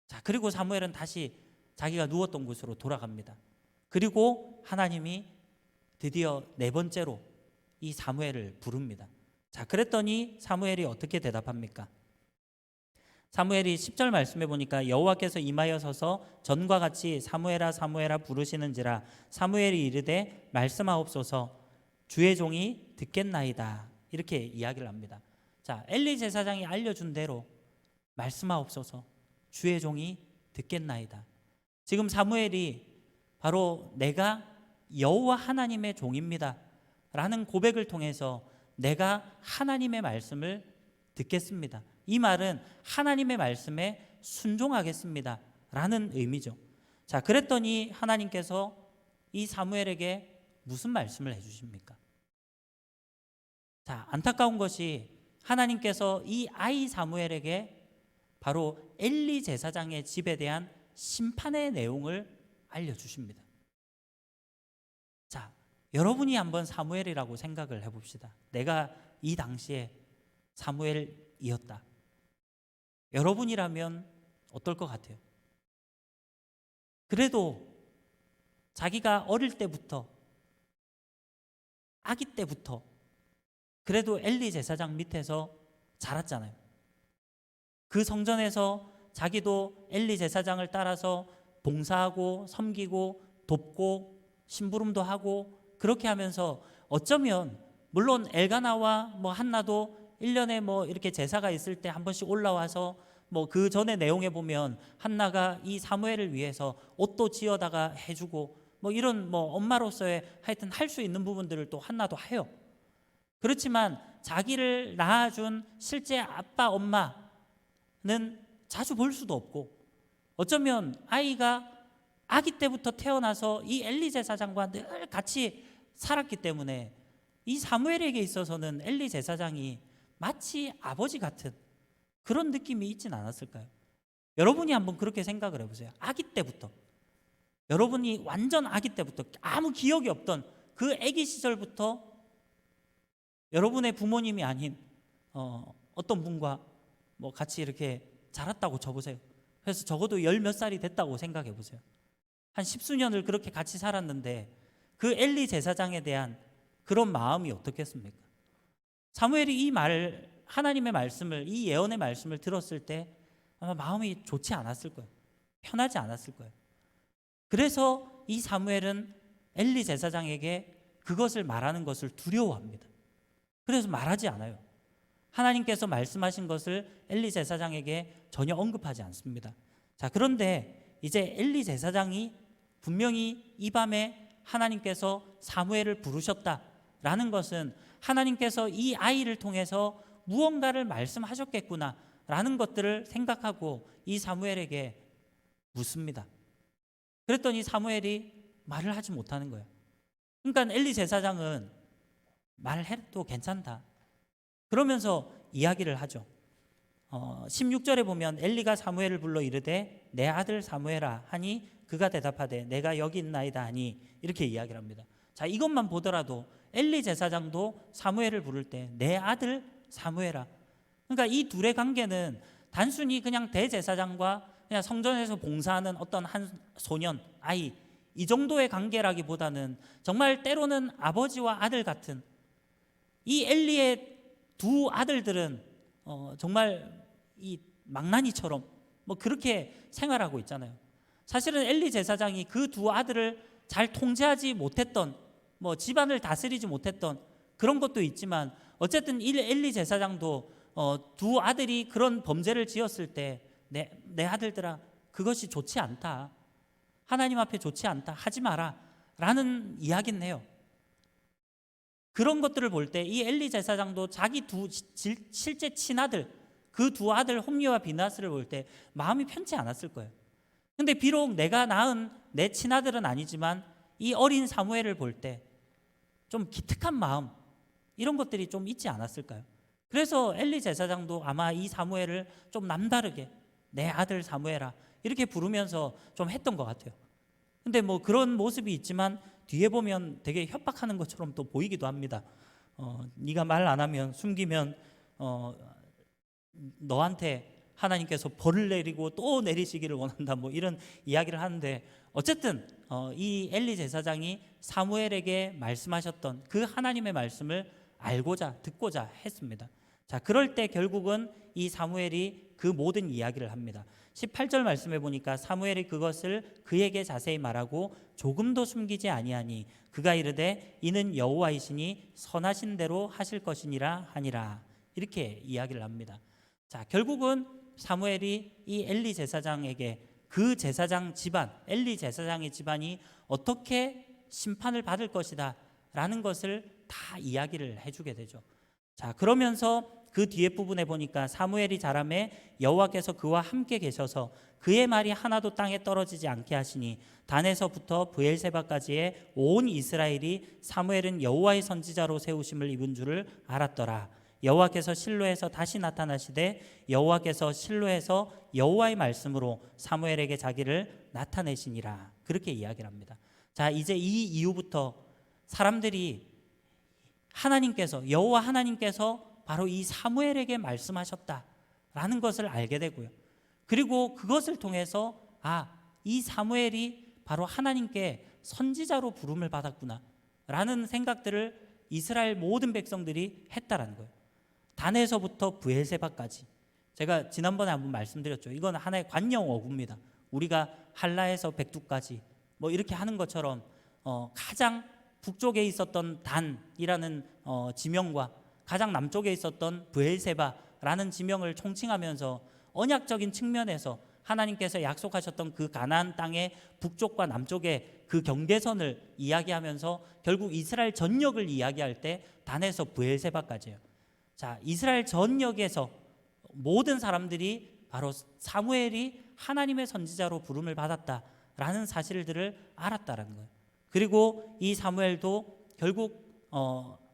자, 그리고 사무엘은 다시 자기가 누웠던 곳으로 돌아갑니다. 그리고 하나님이 드디어 네 번째로 이 사무엘을 부릅니다. 자, 그랬더니 사무엘이 어떻게 대답합니까? 사무엘이 10절 말씀해 보니까 여호와께서 임하여 서서 전과 같이 사무엘아 사무엘아 부르시는지라 사무엘이 이르되 말씀하옵소서 주의 종이 듣겠나이다. 이렇게 이야기를 합니다. 자, 엘리 제사장이 알려준 대로 말씀하옵소서 주의 종이 듣겠나이다. 지금 사무엘이 바로 내가 여호와 하나님의 종입니다 라는 고백을 통해서 내가 하나님의 말씀을 듣겠습니다. 이 말은 하나님의 말씀에 순종하겠습니다 라는 의미죠. 자, 그랬더니 하나님께서 이 사무엘에게 무슨 말씀을 해주십니까? 자, 안타까운 것이 하나님께서 이 아이 사무엘에게 바로 엘리 제사장의 집에 대한 심판의 내용을 알려주십니다. 자, 여러분이 한번 사무엘이라고 생각을 해봅시다. 내가 이 당시에 사무엘이었다. 여러분이라면 어떨 것 같아요? 그래도 자기가 어릴 때부터, 아기 때부터 그래도 엘리 제사장 밑에서 자랐잖아요. 그 성전에서 자기도 엘리 제사장을 따라서 봉사하고 섬기고 돕고 심부름도 하고 그렇게 하면서 어쩌면 물론 엘가나와 뭐 한나도 1년에 뭐 이렇게 제사가 있을 때 한 번씩 올라와서 뭐 그 전에 내용에 보면 한나가 이 사무엘을 위해서 옷도 지어다가 해주고 뭐 이런 뭐 엄마로서의 하여튼 할 수 있는 부분들을 또 한나도 해요. 그렇지만 자기를 낳아준 실제 아빠 엄마는 자주 볼 수도 없고 어쩌면 아이가 아기 때부터 태어나서 이 엘리 제사장과 늘 같이 살았기 때문에 이 사무엘에게 있어서는 엘리 제사장이 마치 아버지 같은 그런 느낌이 있진 않았을까요? 여러분이 한번 그렇게 생각을 해보세요. 아기 때부터, 여러분이 완전 아기 때부터 아무 기억이 없던 그 아기 시절부터 여러분의 부모님이 아닌 어떤 분과 뭐 같이 이렇게 자랐다고 쳐보세요. 그래서 적어도 10 몇 살이 됐다고 생각해 보세요. 한 10수년을 그렇게 같이 살았는데 그 엘리 제사장에 대한 그런 마음이 어떻겠습니까? 사무엘이 이 말, 하나님의 말씀을, 이 예언의 말씀을 들었을 때 아마 마음이 좋지 않았을 거예요. 편하지 않았을 거예요. 그래서 이 사무엘은 엘리 제사장에게 그것을 말하는 것을 두려워합니다. 그래서 말하지 않아요. 하나님께서 말씀하신 것을 엘리 제사장에게 전혀 언급하지 않습니다. 자, 그런데 이제 엘리 제사장이 분명히 이 밤에 하나님께서 사무엘을 부르셨다라는 것은 하나님께서 이 아이를 통해서 무언가를 말씀하셨겠구나라는 것들을 생각하고 이 사무엘에게 묻습니다. 그랬더니 사무엘이 말을 하지 못하는 거예요. 그러니까 엘리 제사장은 말해도 괜찮다 그러면서 이야기를 하죠. 16절에 보면 엘리가 사무엘을 불러 이르되 내 아들 사무엘아 하니 그가 대답하되 내가 여기 있나이다 하니 이렇게 이야기를 합니다. 자, 이것만 보더라도 엘리 제사장도 사무엘을 부를 때 내 아들 사무엘아. 그러니까 이 둘의 관계는 단순히 그냥 대제사장과 그냥 성전에서 봉사하는 어떤 한 소년, 아이 이 정도의 관계라기보다는 정말 때로는 아버지와 아들 같은, 이 엘리의 두 아들들은 정말 이 망나니처럼 뭐 그렇게 생활하고 있잖아요. 사실은 엘리 제사장이 그 두 아들을 잘 통제하지 못했던, 뭐 집안을 다스리지 못했던 그런 것도 있지만, 어쨌든 엘리 제사장도 두 아들이 그런 범죄를 지었을 때 내 아들들아 그것이 좋지 않다, 하나님 앞에 좋지 않다, 하지 마라 라는 이야기는 해요. 그런 것들을 볼 때 이 엘리 제사장도 자기 실제 친아들, 그 두 아들 홈리와 비나스를 볼 때 마음이 편치 않았을 거예요. 근데 비록 내가 낳은 내 친아들은 아니지만 이 어린 사무엘을 볼 때 좀 기특한 마음, 이런 것들이 좀 있지 않았을까요? 그래서 엘리 제사장도 아마 이 사무엘을 좀 남다르게 내 아들 사무엘아 이렇게 부르면서 좀 했던 것 같아요. 근데 뭐 그런 모습이 있지만 뒤에 보면 되게 협박하는 것처럼 또 보이기도 합니다. 네가 말 안 하면, 숨기면 너한테 하나님께서 벌을 내리고 또 내리시기를 원한다, 뭐 이런 이야기를 하는데, 어쨌든 이 엘리 제사장이 사무엘에게 말씀하셨던 그 하나님의 말씀을 알고자 듣고자 했습니다. 자, 그럴 때 결국은 이 사무엘이 그 모든 이야기를 합니다. 18절 말씀해 보니까 사무엘이 그것을 그에게 자세히 말하고 조금도 숨기지 아니하니 그가 이르되 이는 여호와이시니 선하신 대로 하실 것이니라 하니라, 이렇게 이야기를 합니다. 자, 결국은 사무엘이 이 엘리 제사장에게 그 제사장 집안, 엘리 제사장의 집안이 어떻게 심판을 받을 것이다 라는 것을 다 이야기를 해주게 되죠. 자, 그러면서 그 뒤에 부분에 보니까 사무엘이 자라매 여호와께서 그와 함께 계셔서 그의 말이 하나도 땅에 떨어지지 않게 하시니 단에서부터 브엘세바까지의 온 이스라엘이 사무엘은 여호와의 선지자로 세우심을 입은 줄을 알았더라. 여호와께서 실로에서 다시 나타나시되 여호와께서 실로에서 여호와의 말씀으로 사무엘에게 자기를 나타내시니라, 그렇게 이야기를 합니다. 자, 이제 이 이후부터 사람들이 하나님께서, 여호와 하나님께서 바로 이 사무엘에게 말씀하셨다라는 것을 알게 되고요. 그리고 그것을 통해서 이 사무엘이 바로 하나님께 선지자로 부름을 받았구나 라는 생각들을 이스라엘 모든 백성들이 했다라는 거예요. 단에서부터 브엘세바까지, 제가 지난번에 한번 말씀드렸죠. 이건 하나의 관용 어구입니다. 우리가 한라에서 백두까지 뭐 이렇게 하는 것처럼 가장 북쪽에 있었던 단이라는 지명과 가장 남쪽에 있었던 브엘세바라는 지명을 총칭하면서 언약적인 측면에서 하나님께서 약속하셨던 그 가나안 땅의 북쪽과 남쪽의 그 경계선을 이야기하면서 결국 이스라엘 전역을 이야기할 때 단에서 브엘세바까지예요. 자, 이스라엘 전역에서 모든 사람들이 바로 사무엘이 하나님의 선지자로 부름을 받았다라는 사실들을 알았다라는 거예요. 그리고 이 사무엘도 결국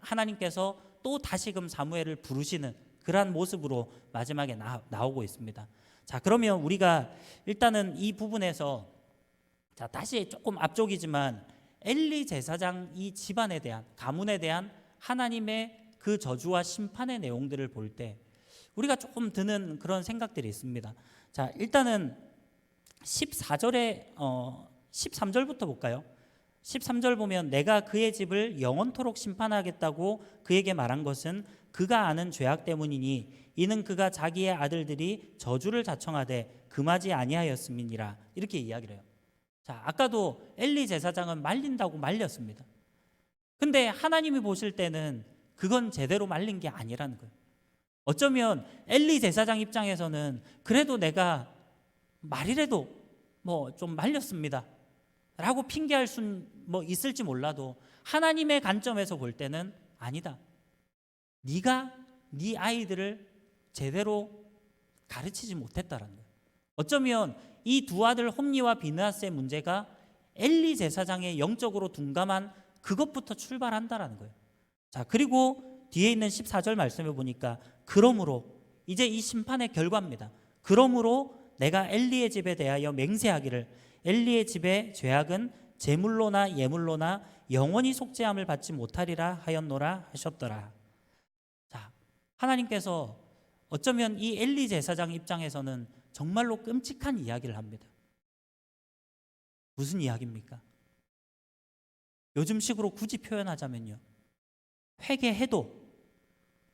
하나님께서 또 다시금 사무엘을 부르시는 그러한 모습으로 마지막에 나오고 있습니다. 자, 그러면 우리가 일단은 이 부분에서, 자, 다시 조금 앞쪽이지만 엘리 제사장 이 집안에 대한, 가문에 대한 하나님의 그 저주와 심판의 내용들을 볼 때 우리가 조금 드는 그런 생각들이 있습니다. 자, 일단은 14절에 13절부터 볼까요? 13절 보면 내가 그의 집을 영원토록 심판하겠다고 그에게 말한 것은 그가 아는 죄악 때문이니 이는 그가 자기의 아들들이 저주를 자청하되 금하지 아니하였음이니라, 이렇게 이야기를 해요. 자, 아까도 엘리 제사장은 말린다고 말렸습니다. 근데 하나님이 보실 때는 그건 제대로 말린 게 아니라는 거예요. 어쩌면 엘리 제사장 입장에서는 그래도 내가 말이라도 뭐 좀 말렸습니다 라고 핑계할 수는 뭐 있을지 몰라도 하나님의 관점에서 볼 때는 아니다, 네가 네 아이들을 제대로 가르치지 못했다라는 거예요. 어쩌면 이 두 아들 홈리와 비느하스의 문제가 엘리 제사장의 영적으로 둔감한 그것부터 출발한다라는 거예요. 자, 그리고 뒤에 있는 14절 말씀해 보니까 그러므로 이제 이 심판의 결과입니다. 그러므로 내가 엘리의 집에 대하여 맹세하기를 엘리의 집의 죄악은 제물로나 예물로나 영원히 속죄함을 받지 못하리라 하였노라 하셨더라. 자, 하나님께서 어쩌면 이 엘리 제사장 입장에서는 정말로 끔찍한 이야기를 합니다. 무슨 이야기입니까? 요즘식으로 굳이 표현하자면요, 회개해도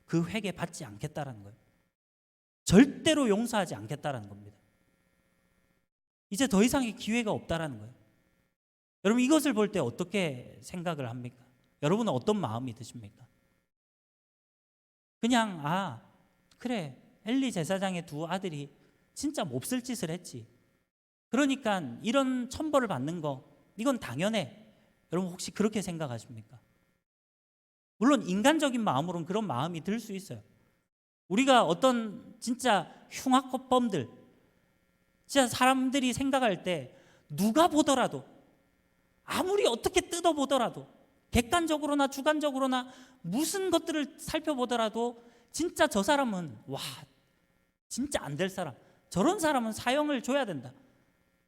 그 회개 받지 않겠다라는 거예요. 절대로 용서하지 않겠다라는 겁니다. 이제 더 이상의 기회가 없다라는 거예요. 여러분, 이것을 볼 때 어떻게 생각을 합니까? 여러분은 어떤 마음이 드십니까? 그냥 그래, 엘리 제사장의 두 아들이 진짜 몹쓸 짓을 했지, 그러니까 이런 천벌을 받는 거 이건 당연해. 여러분, 혹시 그렇게 생각하십니까? 물론 인간적인 마음으로는 그런 마음이 들 수 있어요. 우리가 어떤 진짜 흉악범들, 진짜 사람들이 생각할 때 누가 보더라도, 아무리 어떻게 뜯어보더라도, 객관적으로나 주관적으로나 무슨 것들을 살펴보더라도 진짜 저 사람은 진짜 안 될 사람, 저런 사람은 사형을 줘야 된다,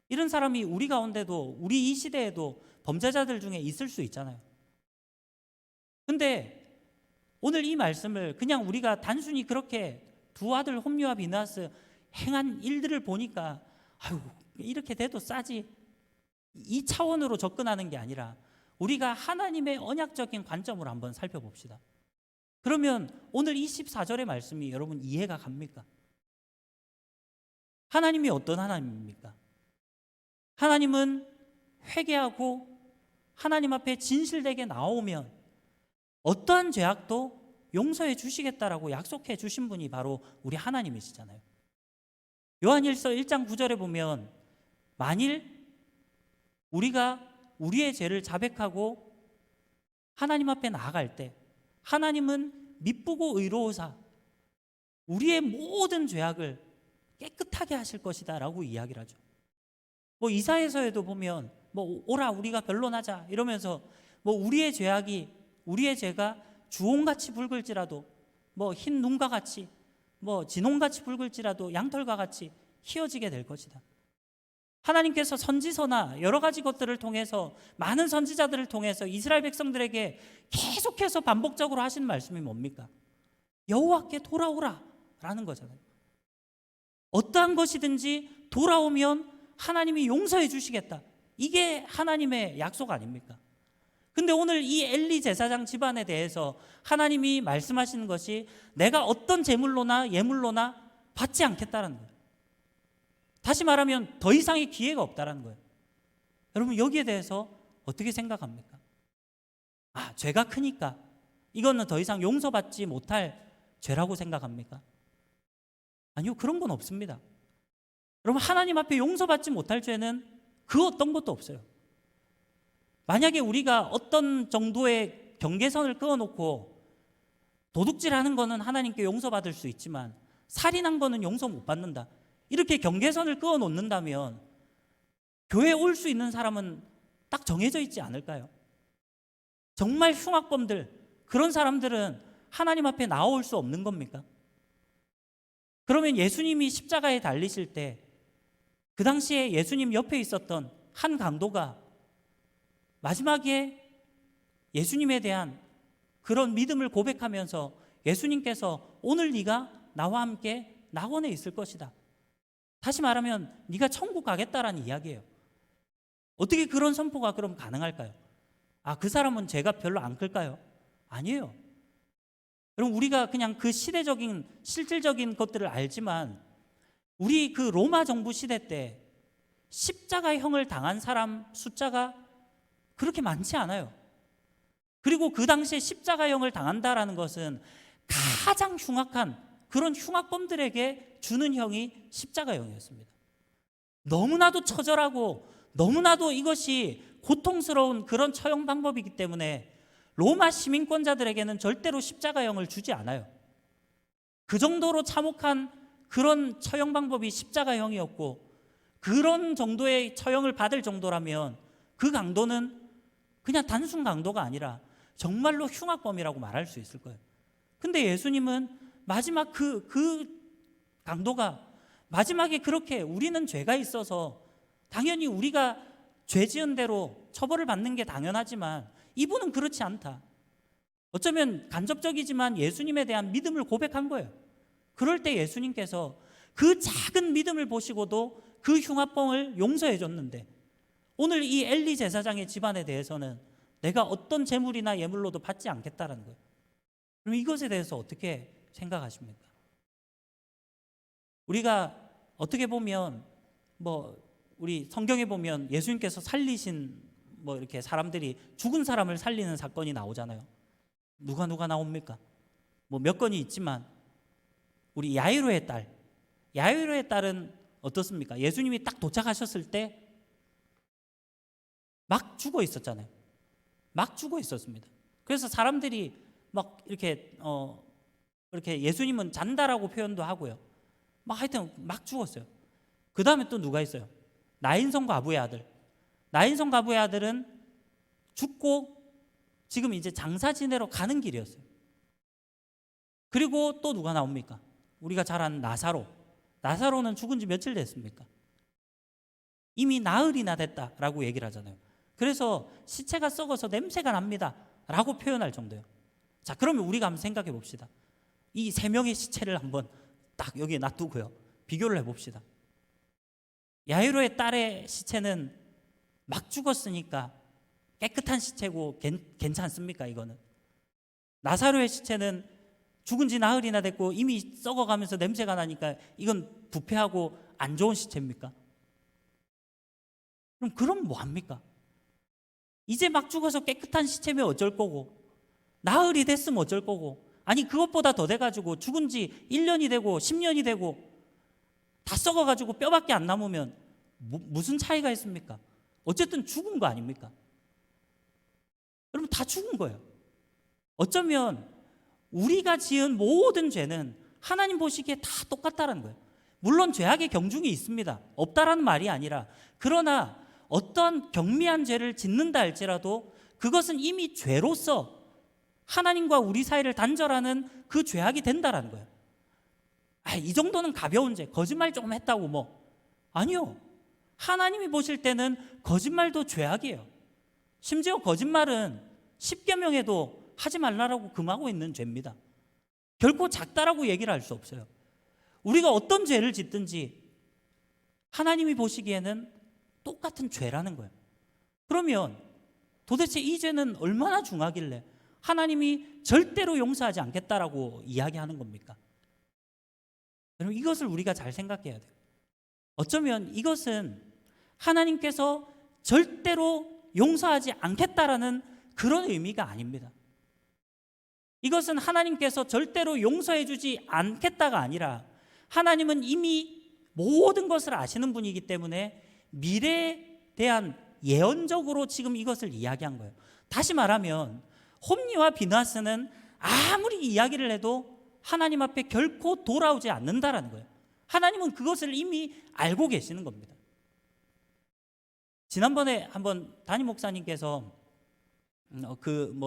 이런 사람이 우리 가운데도, 우리 이 시대에도 범죄자들 중에 있을 수 있잖아요. 근데 오늘 이 말씀을 그냥 우리가 단순히 그렇게 두 아들 홈리와 비느하스 행한 일들을 보니까 이렇게 돼도 싸지, 이 차원으로 접근하는 게 아니라 우리가 하나님의 언약적인 관점으로 한번 살펴봅시다. 그러면 오늘 이 14절의 말씀이 여러분 이해가 갑니까? 하나님이 어떤 하나님입니까? 하나님은 회개하고 하나님 앞에 진실되게 나오면 어떠한 죄악도 용서해 주시겠다라고 약속해 주신 분이 바로 우리 하나님이시잖아요. 요한일서 1장 9절에 보면 만일 우리가 우리의 죄를 자백하고 하나님 앞에 나아갈 때 하나님은 미쁘고 의로우사 우리의 모든 죄악을 깨끗하게 하실 것이다 라고 이야기를 하죠. 이사야서에도 보면 오라 우리가 변론하자 이러면서 우리의 죄가 주홍같이 붉을지라도 흰 눈과 같이 진홍같이 붉을지라도 양털과 같이 희어지게 될 것이다. 하나님께서 선지서나 여러 가지 것들을 통해서, 많은 선지자들을 통해서 이스라엘 백성들에게 계속해서 반복적으로 하신 말씀이 뭡니까? 여호와께 돌아오라 라는 거잖아요. 어떠한 것이든지 돌아오면 하나님이 용서해 주시겠다, 이게 하나님의 약속 아닙니까? 근데 오늘 이 엘리 제사장 집안에 대해서 하나님이 말씀하시는 것이 내가 어떤 제물로나 예물로나 받지 않겠다는 거예요. 다시 말하면 더 이상의 기회가 없다는 거예요. 여러분, 여기에 대해서 어떻게 생각합니까? 죄가 크니까 이거는 더 이상 용서받지 못할 죄라고 생각합니까? 아니요, 그런 건 없습니다. 여러분, 하나님 앞에 용서받지 못할 죄는 그 어떤 것도 없어요. 만약에 우리가 어떤 정도의 경계선을 그어놓고 도둑질하는 거는 하나님께 용서받을 수 있지만 살인한 거는 용서 못 받는다, 이렇게 경계선을 그어놓는다면 교회에 올 수 있는 사람은 딱 정해져 있지 않을까요? 정말 흉악범들, 그런 사람들은 하나님 앞에 나올 수 없는 겁니까? 그러면 예수님이 십자가에 달리실 때 그 당시에 예수님 옆에 있었던 한 강도가 마지막에 예수님에 대한 그런 믿음을 고백하면서 예수님께서 오늘 네가 나와 함께 낙원에 있을 것이다, 다시 말하면 네가 천국 가겠다라는 이야기예요. 어떻게 그런 선포가 그럼 가능할까요? 그 사람은 죄가 별로 안 클까요? 아니에요. 여러분, 우리가 그냥 그 시대적인 실질적인 것들을 알지만 우리 그 로마 정부 시대 때 십자가형을 당한 사람 숫자가 그렇게 많지 않아요. 그리고 그 당시에 십자가형을 당한다라는 것은 가장 흉악한 그런 흉악범들에게 주는 형이 십자가형이었습니다. 너무나도 처절하고 너무나도 이것이 고통스러운 그런 처형 방법이기 때문에 로마 시민권자들에게는 절대로 십자가형을 주지 않아요. 그 정도로 참혹한 그런 처형 방법이 십자가형이었고, 그런 정도의 처형을 받을 정도라면 그 강도는 그냥 단순 강도가 아니라 정말로 흉악범이라고 말할 수 있을 거예요. 근데 예수님은 마지막 그 강도가 마지막에 그렇게 우리는 죄가 있어서 당연히 우리가 죄 지은 대로 처벌을 받는 게 당연하지만 이분은 그렇지 않다. 어쩌면 간접적이지만 예수님에 대한 믿음을 고백한 거예요. 그럴 때 예수님께서 그 작은 믿음을 보시고도 그 흉악범을 용서해 줬는데 오늘 이 엘리 제사장의 집안에 대해서는 내가 어떤 재물이나 예물로도 받지 않겠다라는 거예요. 그럼 이것에 대해서 어떻게 생각하십니까? 우리가 어떻게 보면 우리 성경에 보면 예수님께서 살리신 이렇게 사람들이 죽은 사람을 살리는 사건이 나오잖아요. 누가 나옵니까? 몇 건이 있지만 우리 야이로의 딸은 어떻습니까? 예수님이 딱 도착하셨을 때 막 죽어 있었잖아요. 막 죽어 있었습니다. 그래서 사람들이 막 이렇게 예수님은 잔다라고 표현도 하고요. 하여튼 막 죽었어요. 그 다음에 또 누가 있어요? 나인성 과부의 아들. 나인성 과부의 아들은 죽고 지금 이제 장사 지내러 가는 길이었어요. 그리고 또 누가 나옵니까? 우리가 잘 아는 나사로. 나사로는 죽은 지 며칠 됐습니까? 이미 나흘이나 됐다라고 얘기를 하잖아요. 그래서 시체가 썩어서 냄새가 납니다 라고 표현할 정도예요. 자, 그러면 우리가 한번 생각해 봅시다. 이 세 명의 시체를 한번 딱 여기에 놔두고요, 비교를 해봅시다. 야이로의 딸의 시체는 막 죽었으니까 깨끗한 시체고 괜찮습니까? 이거는. 나사로의 시체는 죽은 지 나흘이나 됐고 이미 썩어가면서 냄새가 나니까 이건 부패하고 안 좋은 시체입니까? 그럼 뭐합니까? 이제 막 죽어서 깨끗한 시체면 어쩔 거고, 나흘이 됐으면 어쩔 거고, 아니 그것보다 더 돼가지고 죽은 지 1년이 되고 10년이 되고 다 썩어가지고 뼈밖에 안 남으면 무슨 차이가 있습니까? 어쨌든 죽은 거 아닙니까? 여러분, 다 죽은 거예요. 어쩌면 우리가 지은 모든 죄는 하나님 보시기에 다 똑같다는 거예요. 물론 죄악의 경중이 있습니다. 없다라는 말이 아니라, 그러나 어떤 경미한 죄를 짓는다 할지라도 그것은 이미 죄로서 하나님과 우리 사이를 단절하는 그 죄악이 된다라는 거예요. 이 정도는 가벼운 죄, 거짓말 조금 했다고 아니요. 하나님이 보실 때는 거짓말도 죄악이에요. 심지어 거짓말은 10계명에도 하지 말라라고 금하고 있는 죄입니다. 결코 작다라고 얘기를 할 수 없어요. 우리가 어떤 죄를 짓든지 하나님이 보시기에는 똑같은 죄라는 거예요. 그러면 도대체 이 죄는 얼마나 중하길래 하나님이 절대로 용서하지 않겠다라고 이야기하는 겁니까? 여러분, 이것을 우리가 잘 생각해야 돼요. 어쩌면 이것은 하나님께서 절대로 용서하지 않겠다라는 그런 의미가 아닙니다. 이것은 하나님께서 절대로 용서해 주지 않겠다가 아니라, 하나님은 이미 모든 것을 아시는 분이기 때문에 미래에 대한 예언적으로 지금 이것을 이야기한 거예요. 다시 말하면 홈리와 비나스는 아무리 이야기를 해도 하나님 앞에 결코 돌아오지 않는다라는 거예요. 하나님은 그것을 이미 알고 계시는 겁니다. 지난번에 한번 담임 목사님께서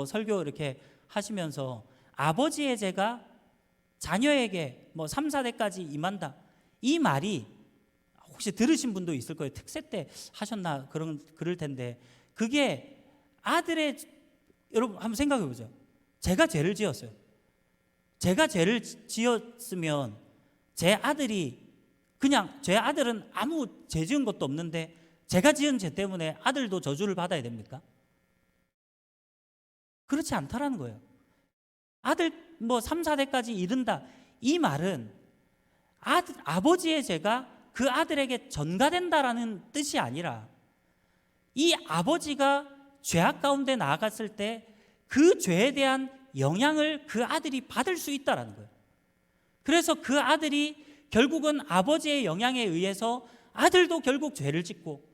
설교 이렇게 하시면서 아버지의 죄가 자녀에게 3, 4대까지 임한다, 이 말이 혹시 들으신 분도 있을 거예요. 특세 때 하셨나 그럴 텐데, 그게 아들의, 여러분 한번 생각해 보죠. 제가 죄를 지었어요. 제가 죄를 지었으면 제 아들은 아무 죄 지은 것도 없는데 제가 지은 죄 때문에 아들도 저주를 받아야 됩니까? 그렇지 않다라는 거예요. 아들 3, 4대까지 이른다, 이 말은 아버지의 죄가 그 아들에게 전가된다라는 뜻이 아니라, 이 아버지가 죄악 가운데 나아갔을 때 그 죄에 대한 영향을 그 아들이 받을 수 있다라는 거예요. 그래서 그 아들이 결국은 아버지의 영향에 의해서 아들도 결국 죄를 짓고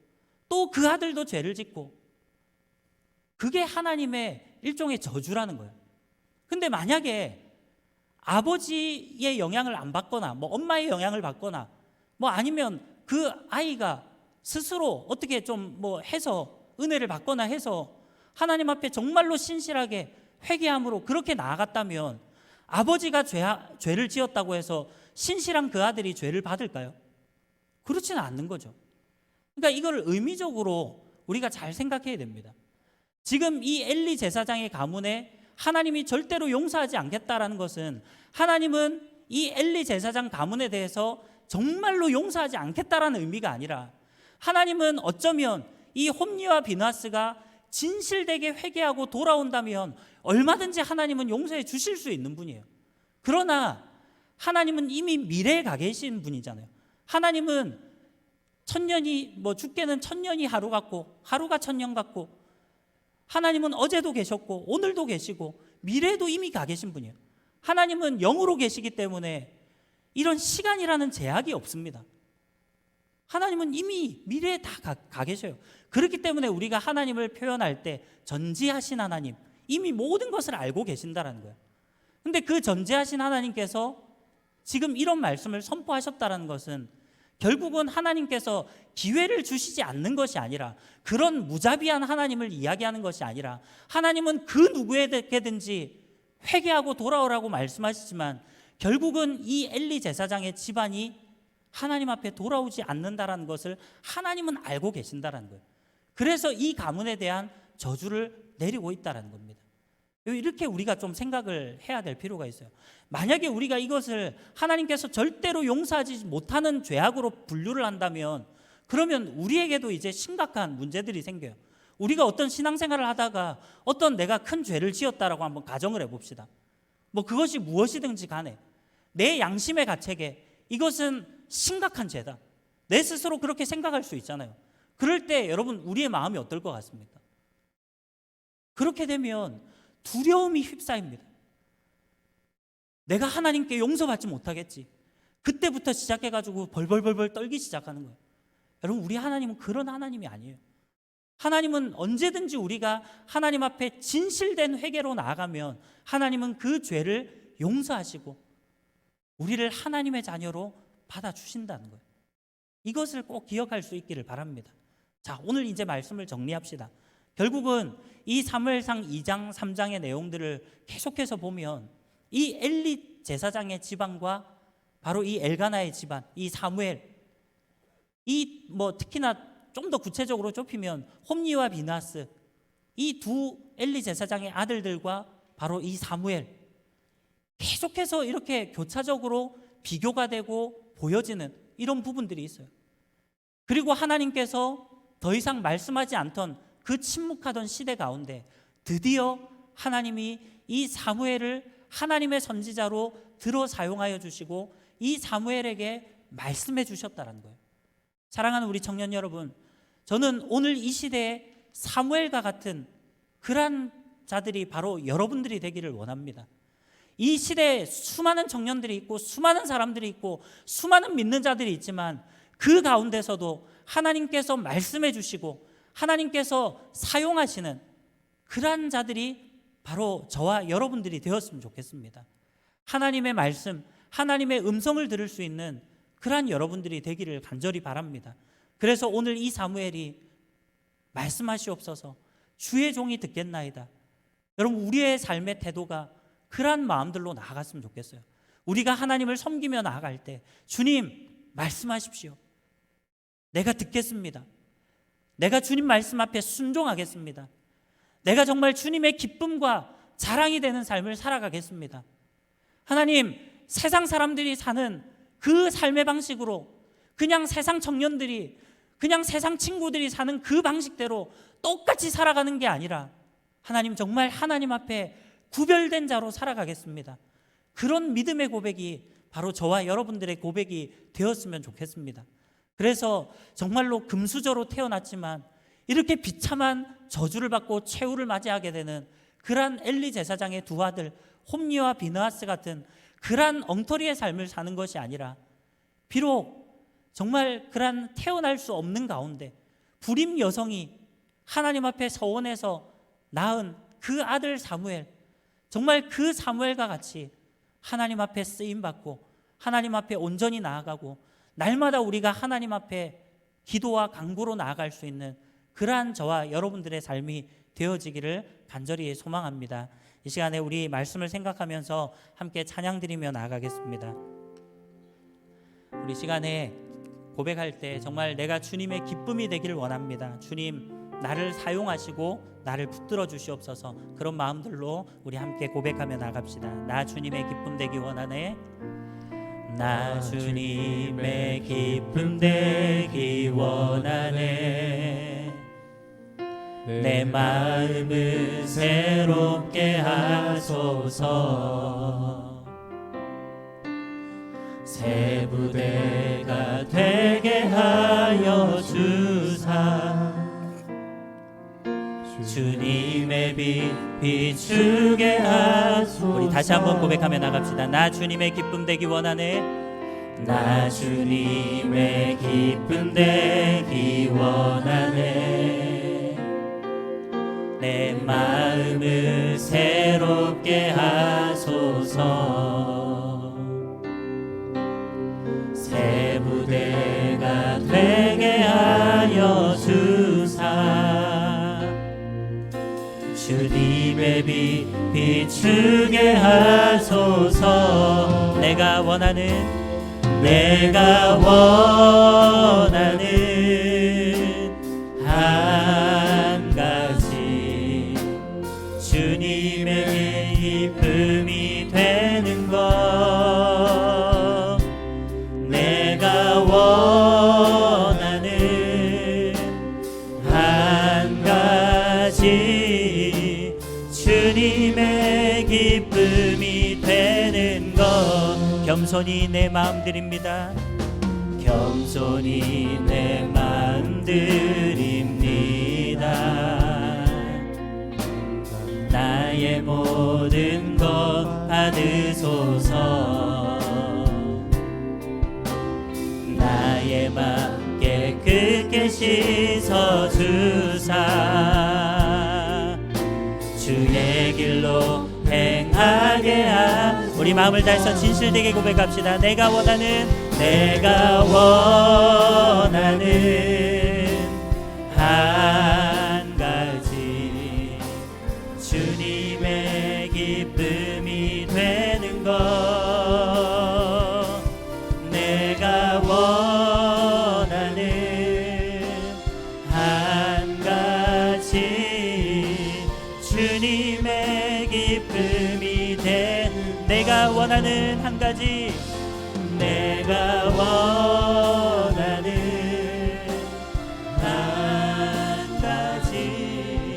또 그 아들도 죄를 짓고, 그게 하나님의 일종의 저주라는 거예요. 근데 만약에 아버지의 영향을 안 받거나 엄마의 영향을 받거나 아니면 그 아이가 스스로 어떻게 좀 해서 은혜를 받거나 해서 하나님 앞에 정말로 신실하게 회개함으로 그렇게 나아갔다면, 아버지가 죄를 지었다고 해서 신실한 그 아들이 죄를 받을까요? 그렇지는 않는 거죠. 그러니까 이걸 의미적으로 우리가 잘 생각해야 됩니다. 지금 이 엘리 제사장의 가문에 하나님이 절대로 용서하지 않겠다라는 것은, 하나님은 이 엘리 제사장 가문에 대해서 정말로 용서하지 않겠다라는 의미가 아니라, 하나님은 어쩌면 이 홈리와 비나스가 진실되게 회개하고 돌아온다면 얼마든지 하나님은 용서해 주실 수 있는 분이에요. 그러나 하나님은 이미 미래에 가 계신 분이잖아요. 하나님은 천년이 죽게는 천년이 하루 같고 하루가 천년 같고, 하나님은 어제도 계셨고 오늘도 계시고 미래에도 이미 가 계신 분이에요. 하나님은 영으로 계시기 때문에 이런 시간이라는 제약이 없습니다. 하나님은 이미 미래에 다 가 계셔요. 그렇기 때문에 우리가 하나님을 표현할 때 전지하신 하나님, 이미 모든 것을 알고 계신다라는 거예요. 근데 그 전지하신 하나님께서 지금 이런 말씀을 선포하셨다는 것은, 결국은 하나님께서 기회를 주시지 않는 것이 아니라, 그런 무자비한 하나님을 이야기하는 것이 아니라, 하나님은 그 누구에게든지 회개하고 돌아오라고 말씀하시지만 결국은 이 엘리 제사장의 집안이 하나님 앞에 돌아오지 않는다라는 것을 하나님은 알고 계신다라는 거예요. 그래서 이 가문에 대한 저주를 내리고 있다라는 겁니다. 이렇게 우리가 좀 생각을 해야 될 필요가 있어요. 만약에 우리가 이것을 하나님께서 절대로 용서하지 못하는 죄악으로 분류를 한다면, 그러면 우리에게도 이제 심각한 문제들이 생겨요. 우리가 어떤 신앙생활을 하다가 어떤 내가 큰 죄를 지었다라고 한번 가정을 해봅시다. 그것이 무엇이든지 간에 내 양심의 가책에 이것은 심각한 죄다, 내 스스로 그렇게 생각할 수 있잖아요. 그럴 때 여러분, 우리의 마음이 어떨 것 같습니까? 그렇게 되면 두려움이 휩싸입니다. 내가 하나님께 용서받지 못하겠지. 그때부터 시작해가지고 벌벌벌벌 떨기 시작하는 거예요. 여러분, 우리 하나님은 그런 하나님이 아니에요. 하나님은 언제든지 우리가 하나님 앞에 진실된 회개로 나아가면 하나님은 그 죄를 용서하시고 우리를 하나님의 자녀로 받아주신다는 거예요. 이것을 꼭 기억할 수 있기를 바랍니다. 자, 오늘 이제 말씀을 정리합시다. 결국은 이 사무엘상 2장 3장의 내용들을 계속해서 보면 이 엘리 제사장의 집안과 바로 이 엘가나의 집안, 이 사무엘, 이 특히나 좀 더 구체적으로 좁히면 홈리와 비나스, 이 두 엘리 제사장의 아들들과 바로 이 사무엘, 계속해서 이렇게 교차적으로 비교가 되고 보여지는 이런 부분들이 있어요. 그리고 하나님께서 더 이상 말씀하지 않던 그 침묵하던 시대 가운데 드디어 하나님이 이 사무엘을 하나님의 선지자로 들어 사용하여 주시고 이 사무엘에게 말씀해 주셨다는 거예요. 사랑하는 우리 청년 여러분, 저는 오늘 이 시대에 사무엘과 같은 그러한 자들이 바로 여러분들이 되기를 원합니다. 이 시대에 수많은 청년들이 있고 수많은 사람들이 있고 수많은 믿는 자들이 있지만 그 가운데서도 하나님께서 말씀해 주시고 하나님께서 사용하시는 그러한 자들이 바로 저와 여러분들이 되었으면 좋겠습니다. 하나님의 말씀, 하나님의 음성을 들을 수 있는 그러한 여러분들이 되기를 간절히 바랍니다. 그래서 오늘 이 사무엘이 말씀하시옵소서, 주의 종이 듣겠나이다. 여러분, 우리의 삶의 태도가 그러한 마음들로 나아갔으면 좋겠어요. 우리가 하나님을 섬기며 나아갈 때 주님 말씀하십시오. 내가 듣겠습니다. 내가 주님 말씀 앞에 순종하겠습니다. 내가 정말 주님의 기쁨과 자랑이 되는 삶을 살아가겠습니다. 하나님, 세상 사람들이 사는 그 삶의 방식으로, 그냥 세상 청년들이, 그냥 세상 친구들이 사는 그 방식대로 똑같이 살아가는 게 아니라 하나님, 정말 하나님 앞에 구별된 자로 살아가겠습니다. 그런 믿음의 고백이 바로 저와 여러분들의 고백이 되었으면 좋겠습니다. 그래서 정말로 금수저로 태어났지만 이렇게 비참한 저주를 받고 최후를 맞이하게 되는 그러한 엘리 제사장의 두 아들 홈리와 비느하스 같은 그러한 엉터리의 삶을 사는 것이 아니라, 비록 정말 그러한 태어날 수 없는 가운데 불임 여성이 하나님 앞에 서원해서 낳은 그 아들 사무엘, 정말 그 사무엘과 같이 하나님 앞에 쓰임받고 하나님 앞에 온전히 나아가고 날마다 우리가 하나님 앞에 기도와 간구로 나아갈 수 있는 그러한 저와 여러분들의 삶이 되어지기를 간절히 소망합니다. 이 시간에 우리 말씀을 생각하면서 함께 찬양 드리며 나아가겠습니다. 우리 시간에 고백할 때 정말 내가 주님의 기쁨이 되기를 원합니다. 주님 나를 사용하시고 나를 붙들어 주시옵소서. 그런 마음들로 우리 함께 고백하며 나갑시다. 나 주님의 기쁨 되기 원하네. 나 주님의 기쁨 되기 원하네. 내 마음을 새롭게 하소서. 새 부대가 되게 하여 주사. 주님의 빛 비추게 하소서. 우리 다시 한번 고백하며 나갑시다. 나 주님의 기쁨 되기 원하네. 나 주님의 기쁨 되기 원하네. 내 마음을 새롭게 하소서. 새 부대가 되게 하여 주사. 주님의 빛 비추게 하소서. 내가 원하는 한 가지 주님의 기쁨이 되는 것. 내가 원하는 한 가지 주님의 기쁨이 되는 것. 겸손히 내 마음 드립니다. 겸손히 내 마음 드립니다. 나의 모든 것 받으소서. 나의 맘 깨끗게 씻어주사. 주의 길로 행하게 우리 마음을 다해서 진실되게 고백합시다. 내가 원하는 한 가지 주님의 기쁨이 되는 것. 내가 원하는 한 가지 주님의 기쁨이 되는. 내가 원하는 한 가지. 내가 원하는 한 가지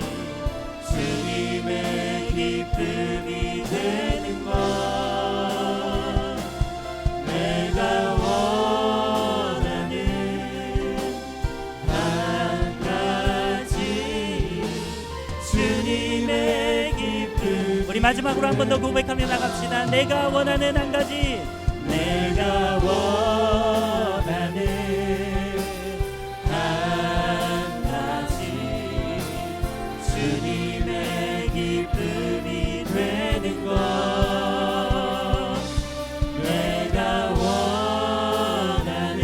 주님의 기쁨이 되는 것. 내가 원하는 한 가지 주님의 기쁨. 우리 마지막으로 한 번 더 고백하며 나갑시다. 내가 원하는 한 가지. 내가 원하는 한 가지 주님의 기쁨이 되는 것. 내가 원하는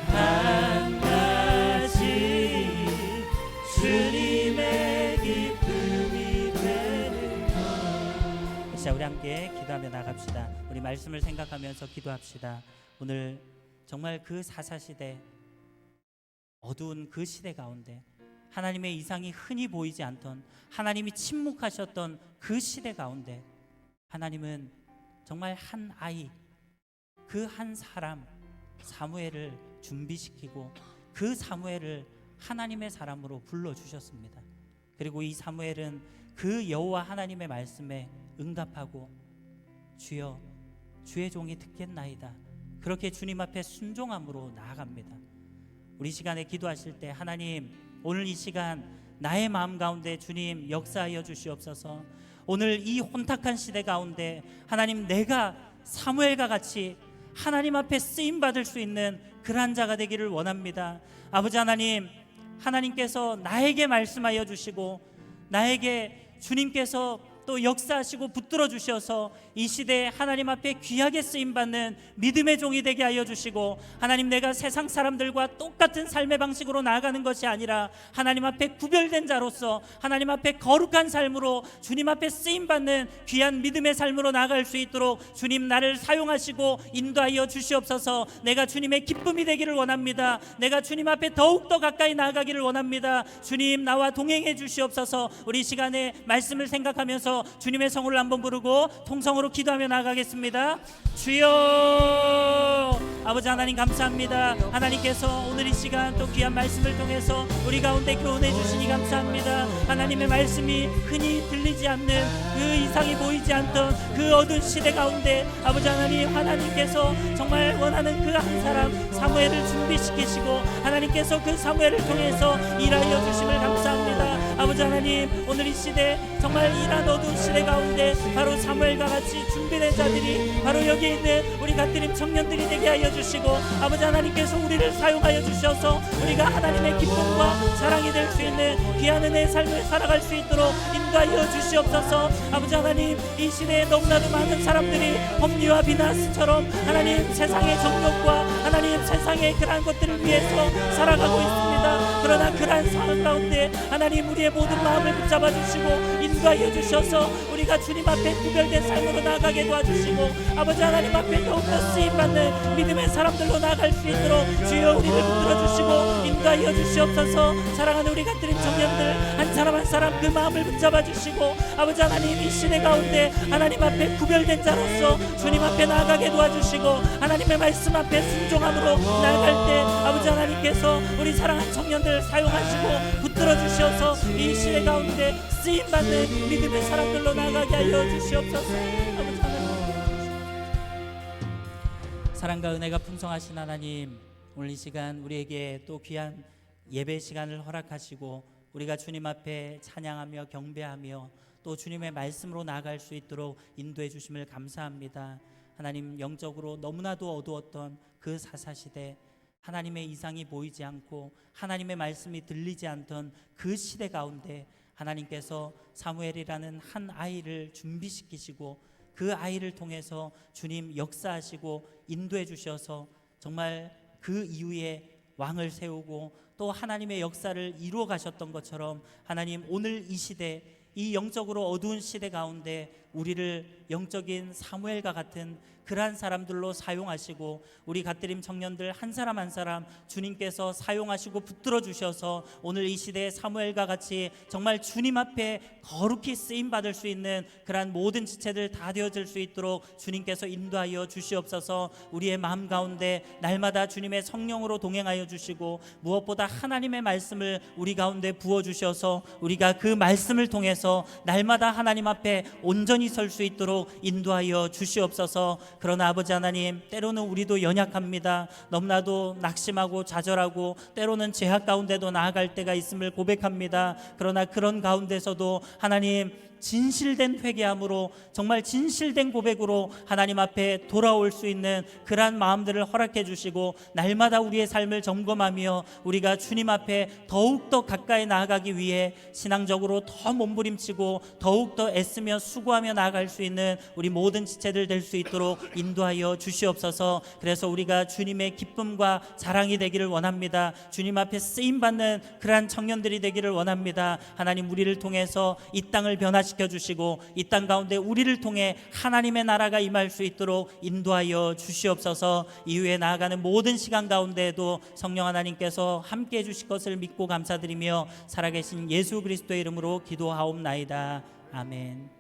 한 가지 주님의 기쁨이 되는 것. 자, 우리 함께 기도하며 나갑시다. 우리 말씀을 생각하면서 기도합시다. 오늘 정말 그 사사시대, 어두운 그 시대 가운데 하나님의 이상이 흔히 보이지 않던, 하나님이 침묵하셨던 그 시대 가운데 하나님은 정말 한 아이, 그 한 사람 사무엘을 준비시키고 그 사무엘을 하나님의 사람으로 불러주셨습니다. 그리고 이 사무엘은 그 여호와 하나님의 말씀에 응답하고 주여 주의 종이 듣겠나이다, 그렇게 주님 앞에 순종함으로 나아갑니다. 우리 시간에 기도하실 때 하나님, 오늘 이 시간 나의 마음 가운데 주님 역사하여 주시옵소서. 오늘 이 혼탁한 시대 가운데 하나님, 내가 사무엘과 같이 하나님 앞에 쓰임받을 수 있는 그러한 자가 되기를 원합니다. 아버지 하나님, 하나님께서 나에게 말씀하여 주시고 나에게 주님께서 또 역사하시고 붙들어 주셔서 이 시대에 하나님 앞에 귀하게 쓰임받는 믿음의 종이 되게 하여 주시고, 하나님, 내가 세상 사람들과 똑같은 삶의 방식으로 나아가는 것이 아니라 하나님 앞에 구별된 자로서 하나님 앞에 거룩한 삶으로 주님 앞에 쓰임받는 귀한 믿음의 삶으로 나아갈 수 있도록 주님 나를 사용하시고 인도하여 주시옵소서. 내가 주님의 기쁨이 되기를 원합니다. 내가 주님 앞에 더욱더 가까이 나아가기를 원합니다. 주님, 나와 동행해 주시옵소서. 우리 시간에 말씀을 생각하면서 주님의 성을 한번 부르고 통성으로 기도하며 나아가겠습니다. 주여, 아버지 하나님 감사합니다. 하나님께서 오늘 이 시간 또 귀한 말씀을 통해서 우리 가운데 교훈해 주시니 감사합니다. 하나님의 말씀이 흔히 들리지 않는 그 이상이 보이지 않던 그 어두운 시대 가운데 아버지 하나님께서 정말 원하는 그 한 사람 사무엘을 준비시키시고 하나님께서 그 사무엘을 통해서 일하여 주심을 감사합니다. 아버지 하나님, 오늘 이 시대 정말 이런 어두운 시대 가운데 바로 사무엘과 같이 준비된 자들이 바로 여기 있는 우리 갓드림 청년들이 되게 하여 주시고, 아버지 하나님께서 우리를 사용하여 주셔서 우리가 하나님의 기쁨과 사랑이 될 수 있는 귀한 은혜의 삶을 살아갈 수 있도록 인도하여 주시옵소서. 아버지 하나님, 이 시대에 너무나도 많은 사람들이 법리와 비나스처럼 하나님 세상의 정욕과 하나님 세상의 그러한 것들을 위해서 살아가고 있습니다. 그러나 그러한 상황 가운데 하나님 우리의 모든 마음을 붙잡아 주시고 인도하여 주셔서 우리가 주님 앞에 구별된 삶으로 나아가게 도와주시고, 아버지 하나님 앞에 더욱더 쓰임받는 믿음의 사람들로 나아갈 수 있도록 주여 우리를 붙들어 주시고 인도하여 주시옵소서. 사랑하는 우리 갓드림 청년들 한 사람 한 사람 그 마음을 붙잡아 주시고, 아버지 하나님 이 시대 가운데 하나님 앞에 구별된 자로서 주님 앞에 나아가게 도와주시고, 하나님의 말씀 앞에 순종함으로 나아갈 때 아버지 하나님께서 우리 사랑하는 청년들 사용하시고 붙들어 주셔서 이 시대 가운데 쓰임받는 믿음의 사람들로 나아가게 하여 주시옵소서. 아버지 하나님, 사랑과 은혜가 풍성하신 하나님, 오늘 이 시간 우리에게 또 귀한 예배 시간을 허락하시고 우리가 주님 앞에 찬양하며 경배하며 또 주님의 말씀으로 나아갈 수 있도록 인도해 주심을 감사합니다. 하나님, 영적으로 너무나도 어두웠던 그 사사시대, 하나님의 이상이 보이지 않고 하나님의 말씀이 들리지 않던 그 시대 가운데 하나님께서 사무엘이라는 한 아이를 준비시키시고 그 아이를 통해서 주님 역사하시고 인도해 주셔서 정말 그 이후에 왕을 세우고 또 하나님의 역사를 이루어 가셨던 것처럼, 하나님 오늘 이 시대, 이 영적으로 어두운 시대 가운데 우리를 영적인 사무엘과 같은 그러한 사람들로 사용하시고 우리 갓드림 청년들 한 사람 한 사람 주님께서 사용하시고 붙들어 주셔서 오늘 이 시대의 사무엘과 같이 정말 주님 앞에 거룩히 쓰임 받을 수 있는 그러한 모든 지체들 다 되어질 수 있도록 주님께서 인도하여 주시옵소서. 우리의 마음 가운데 날마다 주님의 성령으로 동행하여 주시고 무엇보다 하나님의 말씀을 우리 가운데 부어 주셔서 우리가 그 말씀을 통해서 날마다 하나님 앞에 온전히 설 수 있도록 인도하여 주시옵소서. 그러나 아버지 하나님, 때로는 우리도 연약합니다. 너무나도 낙심하고 좌절하고 때로는 죄악 가운데도 나아갈 때가 있음을 고백합니다. 그러나 그런 가운데서도 하나님 진실된 회개함으로 정말 진실된 고백으로 하나님 앞에 돌아올 수 있는 그러한 마음들을 허락해 주시고 날마다 우리의 삶을 점검하며 우리가 주님 앞에 더욱더 가까이 나아가기 위해 신앙적으로 더 몸부림치고 더욱더 애쓰며 수고하며 나아갈 수 있는 우리 모든 지체들 될 수 있도록 인도하여 주시옵소서. 그래서 우리가 주님의 기쁨과 자랑이 되기를 원합니다. 주님 앞에 쓰임받는 그러한 청년들이 되기를 원합니다. 하나님, 우리를 통해서 이 땅을 변화시켜 주시고 이 땅 가운데 우리를 통해 하나님의 나라가 임할 수 있도록 인도하여 주시옵소서. 이후에 나아가는 모든 시간 가운데에도 성령 하나님께서 함께해 주실 것을 믿고 감사드리며 살아계신 예수 그리스도의 이름으로 기도하옵나이다. 아멘.